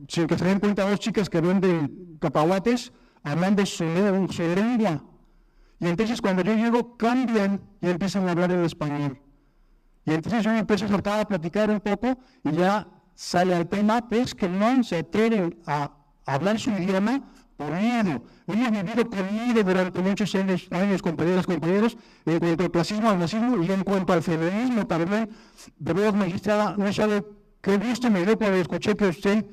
[SPEAKER 11] sin que se den cuenta dos chicas que venden cacahuates, hablan de su lengua. Y entonces cuando yo llego, cambian y empiezan a hablar en español. Y entonces yo me empiezo a soltar a platicar un poco y ya sale el tema, pues que no se atreven a hablar su idioma por miedo. Hemos vivido conmigo durante muchos años, compañeras, compañeros, en cuanto al clasismo, al racismo, y en cuanto al feminismo también. De verdad, magistrada, no sabe qué gusto me dio cuando escuché que usted,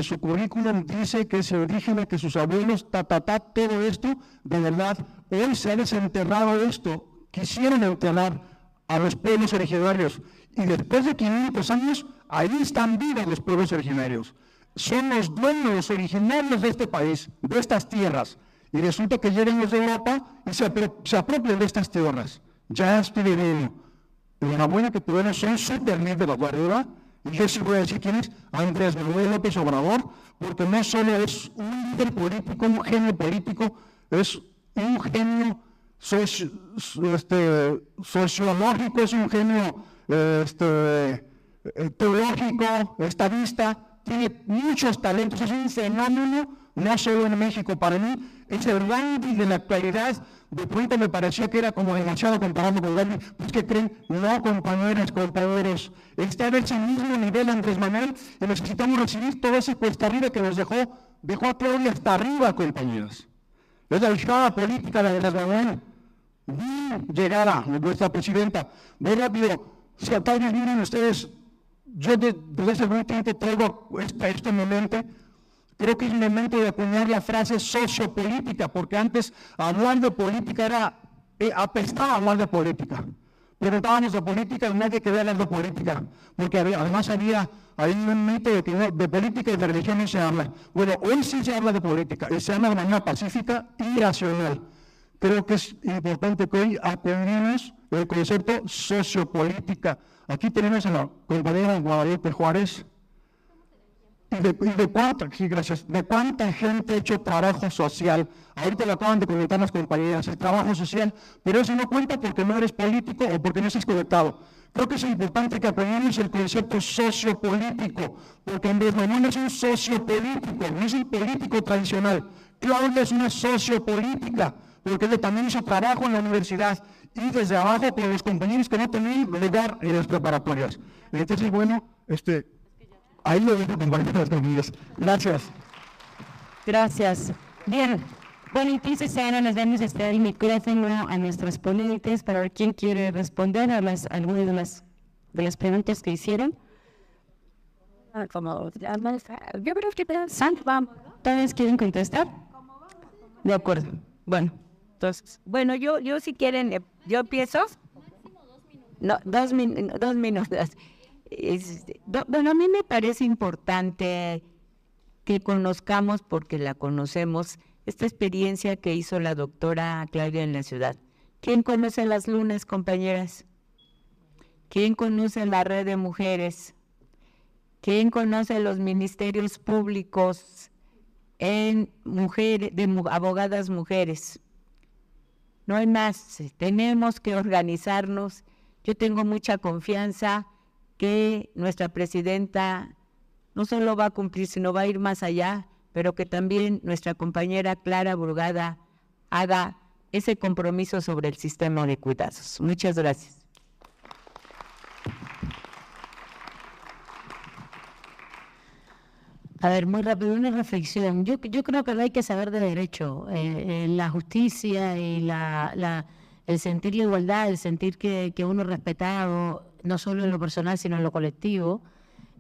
[SPEAKER 11] su currículum dice que es indígena, que sus abuelos, todo esto, de verdad, hoy se ha desenterrado esto. Quisieron enterrar a los pueblos originarios, y después de 500 años, ahí están vivos los pueblos originarios. Son los dueños originarios de este país, de estas tierras, y resulta que llegan los de Europa y se apropian de estas tierras. Ya estoy viviendo. Enhorabuena que todavía son súper bien de la guardia, y yo sí voy a decir quién es, Andrés Manuel López Obrador, porque no solo es un líder político, un genio político, es un genio sociológico, es un genio teológico, estadista, tiene muchos talentos, es un fenómeno, no solo en México. Para mí, es el Gandhi de la actualidad. De pronto me parecía que era como demasiado comparando con Gandhi. Pues que creen, no, compañeras, compañeros, está a ese mismo nivel Andrés Manuel, y necesitamos recibir todo ese cuesta arriba que nos dejó a Claudia hasta arriba, compañeros. Es la escala política de Andrés Manuel. Llegara nuestra presidenta. Muy rápido, si a tal vez miren ustedes, yo desde ese momento traigo esto en mi mente. Creo que es el momento de acuñar la frase sociopolítica, porque antes hablar de política era apestaba hablar de política. Preguntábamos de política y nadie quería hablar de política, porque además había un mito de que de política y de religión no se habla. Bueno, hoy sí se habla de política, y se habla de manera pacífica y racional. Creo que es importante que hoy aprendamos el concepto sociopolítica. Aquí tenemos a la compañera Guadalupe Juárez. ¿Y de cuánta gente ha hecho trabajo social? Ahorita lo acaban de comentar las compañeras, el trabajo social, pero eso no cuenta porque no eres político o porque no estás conectado. Creo que es importante que aprendamos el concepto sociopolítico, porque Andrés Manuel es un sociopolítico, no es un político tradicional. Claudia es una sociopolítica, porque él también hizo trabajo en la universidad y desde abajo con los compañeros que no tenían lugar en las preparatorias. Entonces, bueno, ahí lo dejo, compañeros conmigo. Gracias.
[SPEAKER 2] Gracias. Bien. Bueno, entonces ahora les damos el micrófono a nuestros ponentes para ver quién quiere responder a algunas de las preguntas que hicieron. Yo creo que ¿todos quieren contestar? De acuerdo. Bueno, entonces.
[SPEAKER 6] Bueno, yo si quieren, yo empiezo. No, 2 minutos. Bueno, a mí me parece importante que conozcamos, porque la conocemos, esta experiencia que hizo la doctora Claudia en la ciudad. ¿Quién conoce las lunas, compañeras? ¿Quién conoce la red de mujeres? ¿Quién conoce los ministerios públicos de abogadas mujeres? No hay más, tenemos que organizarnos Yo tengo mucha confianza que nuestra presidenta no solo va a cumplir, sino va a ir más allá, pero que también nuestra compañera Clara Brugada haga ese compromiso sobre el sistema de cuidados. Muchas gracias.
[SPEAKER 3] A ver, muy rápido, una reflexión. Yo creo que hay que saber de derecho. La justicia y el sentir la igualdad, el sentir que uno es respetado, no solo en lo personal, sino en lo colectivo,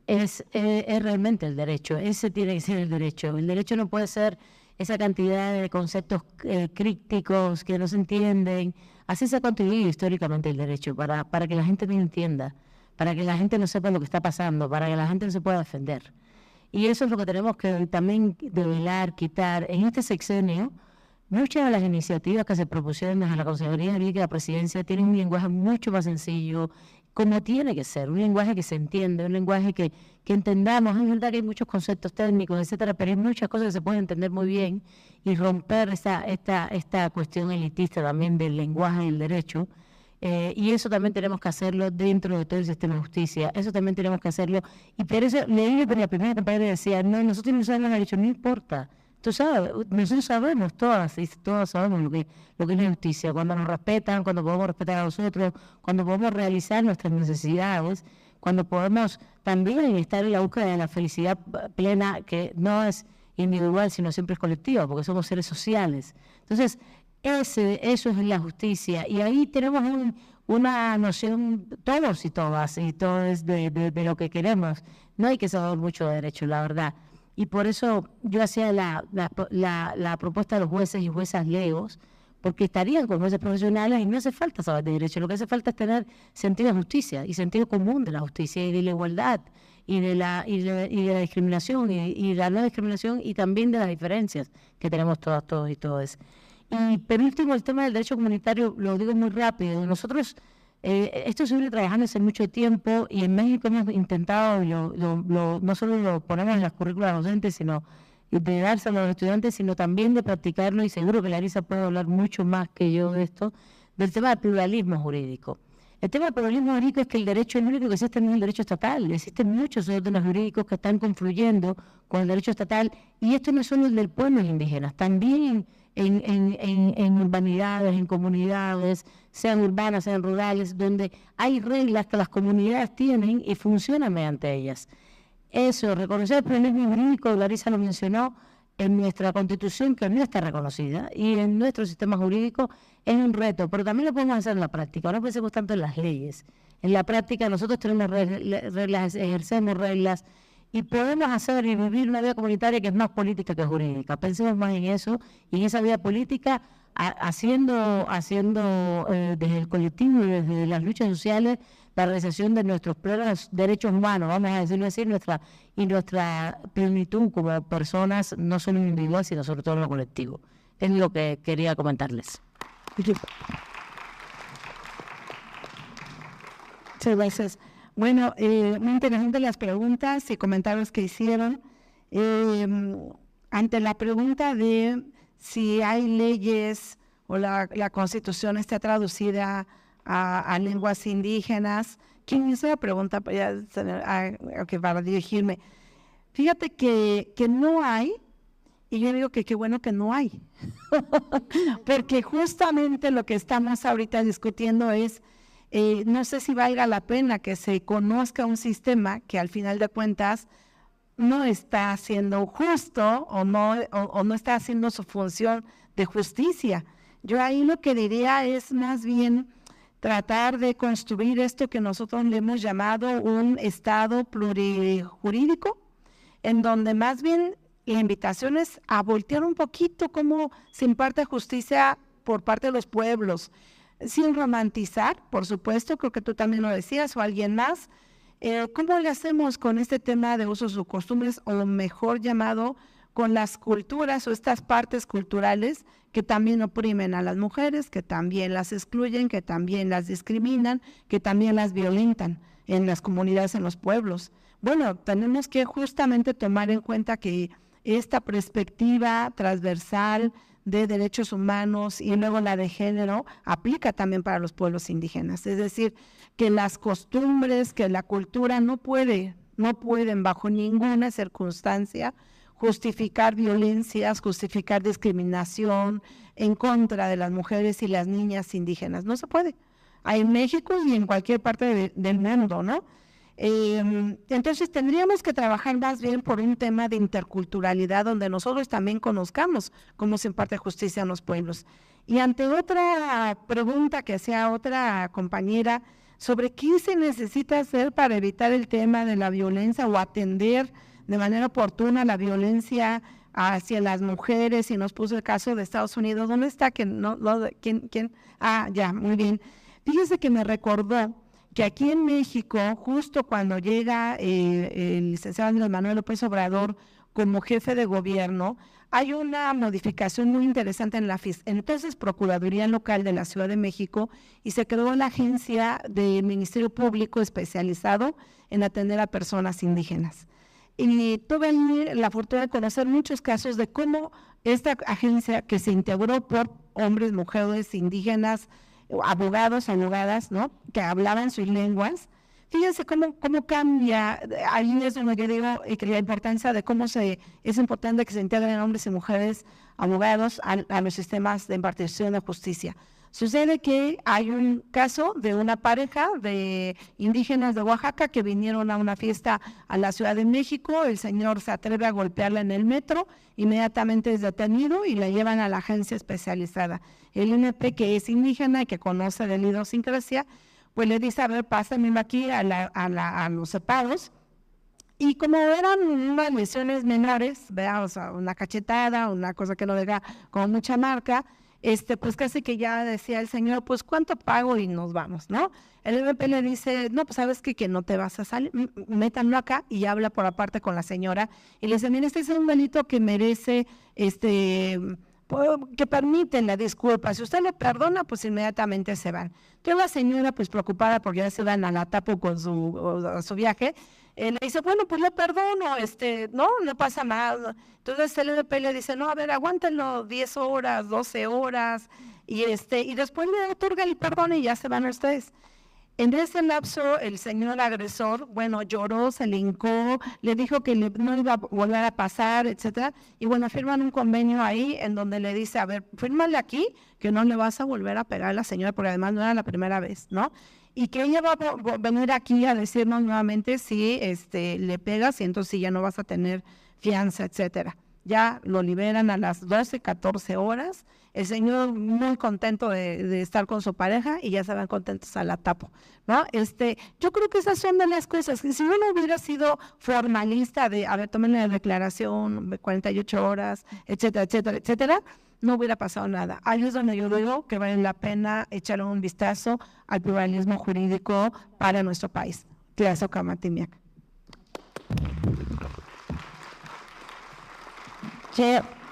[SPEAKER 3] es realmente el derecho. Ese tiene que ser el derecho. El derecho no puede ser esa cantidad de conceptos crípticos que no se entienden. Así se ha construido históricamente el derecho, para que la gente no entienda, para que la gente no sepa lo que está pasando, para que la gente no se pueda defender. Y eso es lo que tenemos que también develar, quitar. En este sexenio, muchas de las iniciativas que se propusieron desde la Consejería Jurídica de la Presidencia tienen un lenguaje mucho más sencillo, como tiene que ser, un lenguaje que se entiende, un lenguaje que entendamos. Es verdad que hay muchos conceptos técnicos, etcétera, pero hay muchas cosas que se pueden entender muy bien y romper esta cuestión elitista también del lenguaje del derecho. Y eso también tenemos que hacerlo dentro de todo el sistema de justicia. Eso también tenemos que hacerlo. Y por eso leí la primera campaña y decía, no, nosotros no sabemos derecho, no importa. Tú sabes, nosotros sabemos todas sabemos lo que es la justicia, cuando nos respetan, cuando podemos respetar a nosotros, cuando podemos realizar nuestras necesidades, cuando podemos también estar en la búsqueda de la felicidad plena, que no es individual, sino siempre es colectiva, porque somos seres sociales. Entonces, eso es la justicia, y ahí tenemos una noción, todos y todas, y todos de lo que queremos. No hay que saber mucho de derecho, la verdad. Y por eso yo hacía la propuesta de los jueces y juezas legos, porque estarían con jueces profesionales y no hace falta saber de derecho. Lo que hace falta es tener sentido de justicia y sentido común de la justicia y de la igualdad y de la discriminación y la no discriminación, y también de las diferencias que tenemos todos y todas. Y por último, el tema del derecho comunitario, lo digo muy rápido. Nosotros, esto se viene trabajando hace mucho tiempo, y en México hemos intentado, no solo lo ponemos en las currículas docentes, sino de dárselo a los estudiantes, sino también de practicarlo, y seguro que Larisa puede hablar mucho más que yo de esto, del tema del pluralismo jurídico. El tema del pluralismo jurídico es que el derecho es único que existe, no es el derecho estatal. Existen muchos órdenes jurídicos que están confluyendo con el derecho estatal, y esto no es solo el del pueblo indígenas, también en urbanidades, en comunidades, sean urbanas, sean rurales, donde hay reglas que las comunidades tienen y funcionan mediante ellas. Eso, reconocer el pluralismo jurídico, Larisa lo mencionó, en nuestra Constitución, que no está reconocida, y en nuestro sistema jurídico es un reto, pero también lo podemos hacer en la práctica. No pensemos tanto en las leyes. En la práctica nosotros tenemos reglas, ejercemos reglas, y podemos hacer y vivir una vida comunitaria que es más política que jurídica. Pensemos más en eso, y en esa vida política, haciendo desde el colectivo y desde las luchas sociales, la realización de nuestros plenos derechos humanos, vamos a decirlo así, nuestra plenitud como personas, no solo en lo individual, sino sobre todo en lo colectivo. Es lo que quería comentarles.
[SPEAKER 4] Muchas gracias. Bueno, muy interesantes las preguntas y comentarios que hicieron. Ante la pregunta de si hay leyes o la Constitución está traducida a lenguas indígenas, ¿quién hizo la pregunta para dirigirme? Fíjate que no hay, y yo digo que qué bueno que no hay, porque justamente lo que estamos ahorita discutiendo es, no sé si valga la pena que se conozca un sistema que al final de cuentas no está siendo justo o no está haciendo su función de justicia. Yo ahí lo que diría es más bien tratar de construir esto que nosotros le hemos llamado un Estado plurijurídico, en donde más bien la invitación es a voltear un poquito cómo se imparte justicia por parte de los pueblos, sin romantizar, por supuesto, creo que tú también lo decías, o alguien más. ¿Cómo le hacemos con este tema de usos o costumbres, o mejor llamado, con las culturas o estas partes culturales que también oprimen a las mujeres, que también las excluyen, que también las discriminan, que también las violentan en las comunidades, en los pueblos? Bueno, tenemos que justamente tomar en cuenta que esta perspectiva transversal de derechos humanos y luego la de género aplica también para los pueblos indígenas. Es decir, que las costumbres, que la cultura no pueden bajo ninguna circunstancia justificar violencias, justificar discriminación en contra de las mujeres y las niñas indígenas. No se puede. En México y en cualquier parte del mundo, ¿no? Entonces tendríamos que trabajar más bien por un tema de interculturalidad donde nosotros también conozcamos cómo se imparte justicia en los pueblos. Y ante otra pregunta que hacía otra compañera sobre qué se necesita hacer para evitar el tema de la violencia o atender de manera oportuna la violencia hacia las mujeres, y nos puso el caso de Estados Unidos. ¿Dónde está? ¿Quién? Ah, ya, muy bien. Fíjese que me recordó que aquí en México, justo cuando llega el licenciado Andrés Manuel López Obrador como jefe de gobierno, hay una modificación muy interesante en la entonces Procuraduría Local de la Ciudad de México, y se creó la agencia del Ministerio Público especializado en atender a personas indígenas. Y tuve la fortuna de conocer muchos casos de cómo esta agencia, que se integró por hombres, mujeres indígenas, abogados, abogadas, ¿no?, que hablaban sus lenguas. Fíjense cómo cambia. Ahí es donde yo digo que la importancia de cómo es importante que se integren hombres y mujeres abogados a los sistemas de impartición de justicia. Sucede que hay un caso de una pareja de indígenas de Oaxaca que vinieron a una fiesta a la Ciudad de México. El señor se atreve a golpearla en el metro, inmediatamente es detenido y la llevan a la agencia especializada. El INP, que es indígena y que conoce de la idiosincrasia, pues le dice: a ver, pásenme aquí a los cepados. Y como eran unas lesiones menores, o sea, una cachetada, una cosa que no deja con mucha marca, pues casi que ya decía el señor, pues ¿cuánto pago? Y nos vamos, ¿no? El MP le dice: no, pues sabes que no te vas a salir, métanlo acá, y habla por aparte con la señora y le dice: mire, este es un delito que merece, que permiten la disculpa. Si usted le perdona, pues inmediatamente se van. Entonces la señora, pues preocupada porque ya se van a la tapo con su viaje, le dice: bueno, pues le perdono, no pasa nada. Entonces el LP le dice: no, a ver, aguántenlo 10 horas, 12 horas, y después le otorga el perdón y ya se van ustedes. En ese lapso, el señor agresor, lloró, se le hincó, le dijo que no iba a volver a pasar, etcétera. Y firman un convenio ahí en donde le dice: a ver, fírmale aquí que no le vas a volver a pegar a la señora, porque además no era la primera vez, ¿no? Y que ella va a venir aquí a decirnos nuevamente si le pegas, y entonces sí, ya no vas a tener fianza, etcétera. Ya lo liberan a las 12, 14 horas. El señor muy contento de estar con su pareja, y ya se van contentos a la tapo, ¿no? Yo creo que esas son de las cosas que si uno hubiera sido formalista de, a ver, tomen la declaración de 48 horas, etcétera, etcétera, etcétera, no hubiera pasado nada. Ahí es donde yo digo que vale la pena echar un vistazo al pluralismo jurídico para nuestro país. Gracias, Camatimiac.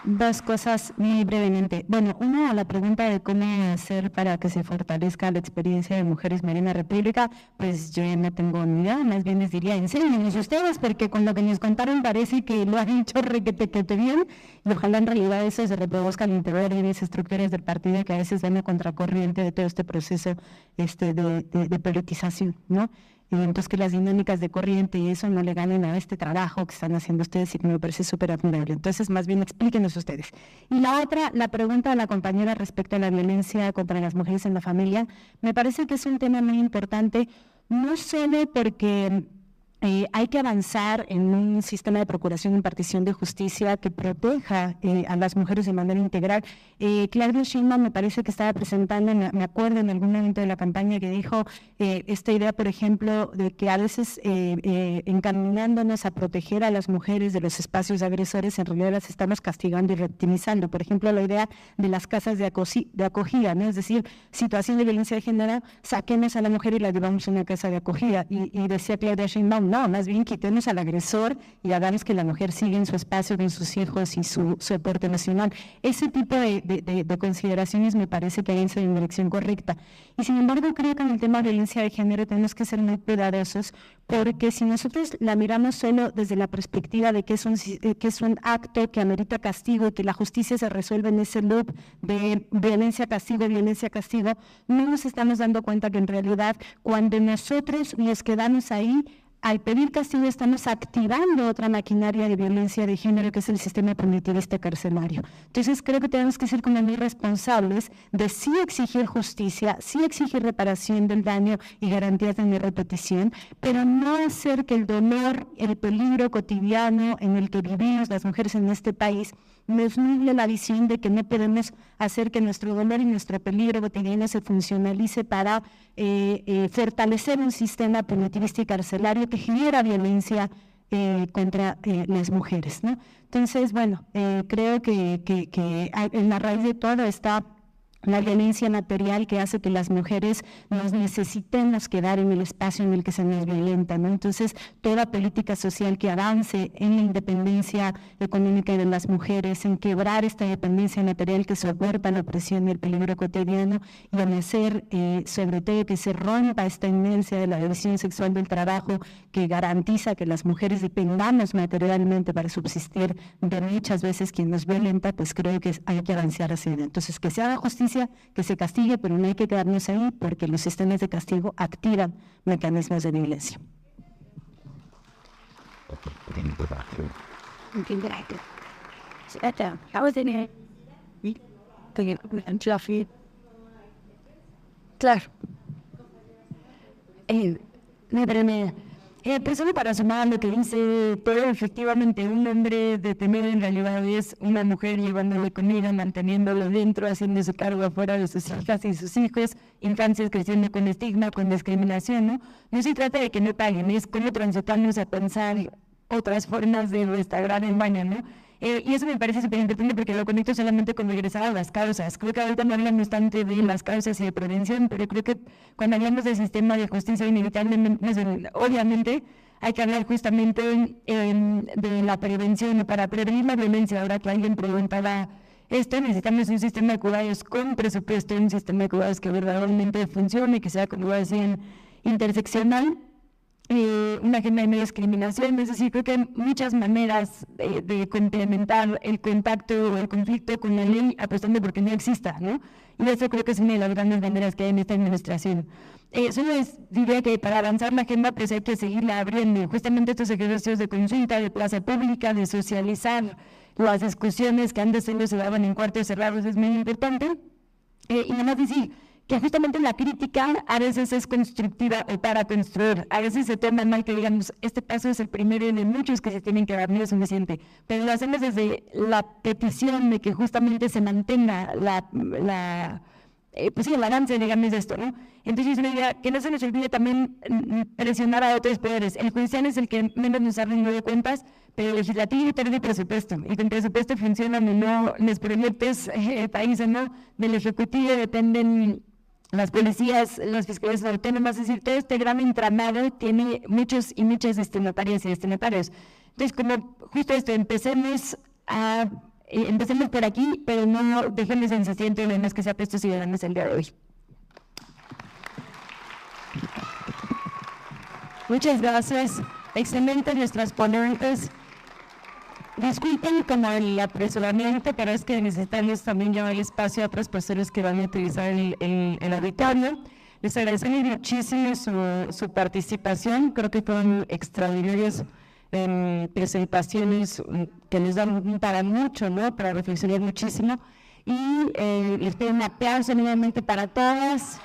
[SPEAKER 1] Dos cosas muy brevemente. Una, a la pregunta de cómo hacer para que se fortalezca la experiencia de mujeres en la República, pues yo ya no tengo ni idea, más bien les diría: enséñenos ustedes, porque con lo que nos contaron parece que lo han hecho requete bien, y ojalá en realidad eso se reproduzca al interior de las estructuras del partido, que a veces van a contracorriente de todo este proceso de politización, ¿no? Entonces, que las dinámicas de corriente y eso no le ganen a este trabajo que están haciendo ustedes, y que me parece súper admirable. Entonces, más bien explíquenos ustedes. Y la otra, la pregunta de la compañera respecto a la violencia contra las mujeres en la familia, me parece que es un tema muy importante, no solo porque hay que avanzar en un sistema de procuración y impartición de justicia que proteja a las mujeres de manera integral. Claudio Sheinbaum me parece que estaba presentando, me acuerdo en algún momento de la campaña, que dijo esta idea, por ejemplo, de que a veces encaminándonos a proteger a las mujeres de los espacios agresores, en realidad las estamos castigando y revictimizando. Por ejemplo, la idea de las casas de acogida, ¿no? Es decir, situación de violencia de género, saquemos a la mujer y la llevamos a una casa de acogida. Y decía Claudia Sheinbaum,
[SPEAKER 2] no, más bien quitemos al agresor y hagamos que la mujer siga en su espacio con sus hijos y su aporte nacional. Ese tipo de consideraciones me parece que hay en la dirección correcta. Y sin embargo, creo que en el tema de violencia de género tenemos que ser muy cuidadosos, porque si nosotros la miramos solo desde la perspectiva de que es un acto que amerita castigo y que la justicia se resuelve en ese loop de violencia-castigo, no nos estamos dando cuenta que en realidad cuando nosotros nos quedamos ahí, al pedir castigo estamos activando otra maquinaria de violencia de género que es el sistema punitivista carcelario. Entonces creo que tenemos que ser como muy responsables de sí exigir justicia, sí exigir reparación del daño y garantías de no repetición, pero no hacer que el dolor, el peligro cotidiano en el que vivimos las mujeres en este país nos nuble la visión de que no podemos hacer que nuestro dolor y nuestro peligro cotidiano se funcionalice para fortalecer un sistema punitivista y carcelario que genera violencia contra las mujeres, ¿no? Entonces, bueno, creo que en la raíz de todo está la violencia material que hace que las mujeres nos necesitemos quedar en el espacio en el que se nos violenta, ¿no? Entonces, toda política social que avance en la independencia económica de las mujeres, en quebrar esta dependencia material que soporta la opresión y el peligro cotidiano, y en hacer, sobre todo, que se rompa esta inmencia de la división sexual del trabajo que garantiza que las mujeres dependamos materialmente para subsistir de muchas veces quien nos violenta, pues creo que hay que avanzar hacia ello. Entonces, que se haga justicia, que se castigue, pero no hay que quedarnos ahí porque los sistemas de castigo activan mecanismos de violencia. Claro. Solo para sumar a lo que dice, pero efectivamente un hombre detenido en realidad es una mujer llevándole comida, manteniéndolo dentro, haciéndose cargo afuera de sus hijas y sus hijos, infancias creciendo con estigma, con discriminación, ¿no? No se trata de que no paguen, es como transitarnos a pensar otras formas de restaurar el baño, ¿no? Y eso me parece súper importante porque lo conecto solamente con regresar a las causas. Creo que ahorita no hablamos tanto de las causas y de prevención, pero creo que cuando hablamos del sistema de justicia inevitablemente, obviamente, hay que hablar justamente de la prevención. Para prevenir la violencia, ahora que alguien preguntaba esto, necesitamos un sistema de cuidados con presupuesto, un sistema de cuidados que verdaderamente funcione, que sea con cuidados interseccional. Una agenda de no discriminación, es decir, creo que hay muchas maneras de complementar el contacto o el conflicto con la ley apostando porque no exista, ¿no? Y eso creo que es una de las grandes banderas que hay en esta administración. Solo diría que para avanzar la agenda pues hay que seguirla abriendo, justamente estos ejercicios de consulta, de plaza pública, de socializar las discusiones que antes solo se daban en cuartos cerrados es muy importante. Y nada más decir que justamente la crítica a veces es constructiva o para construir. A veces se toma mal que digamos, este paso es el primero de muchos que se tienen que dar, no es suficiente. Pero lo hacemos desde la petición de que justamente se mantenga pues sí, el avance, digamos, de esto, ¿no? Entonces, una idea que no se nos olvide también presionar a otros poderes. El judicial es el que menos nos ha rendido de cuentas, pero el legislativo tiene presupuesto, y con presupuesto funcionan o no los proyectos países, ¿no? Del ejecutivo dependen las policías, las fiscalías autónomas, es decir, todo este gran entramado tiene muchos y muchas destinatarias y destinatarios. Entonces, como justo esto, empecemos por aquí, pero no dejemos en sensación todo lo demás que se ha puesto ciudadanos el día de hoy. Muchas gracias. Excelente nuestras ponentes. Disculpen como el apresuramiento, pero es que necesitamos también llevar el espacio a otras personas que van a utilizar el auditorio. Les agradecemos muchísimo su participación. Creo que fueron extraordinarias presentaciones que les dan para mucho, ¿no? Para reflexionar muchísimo. Y les pido un aplauso nuevamente para todas.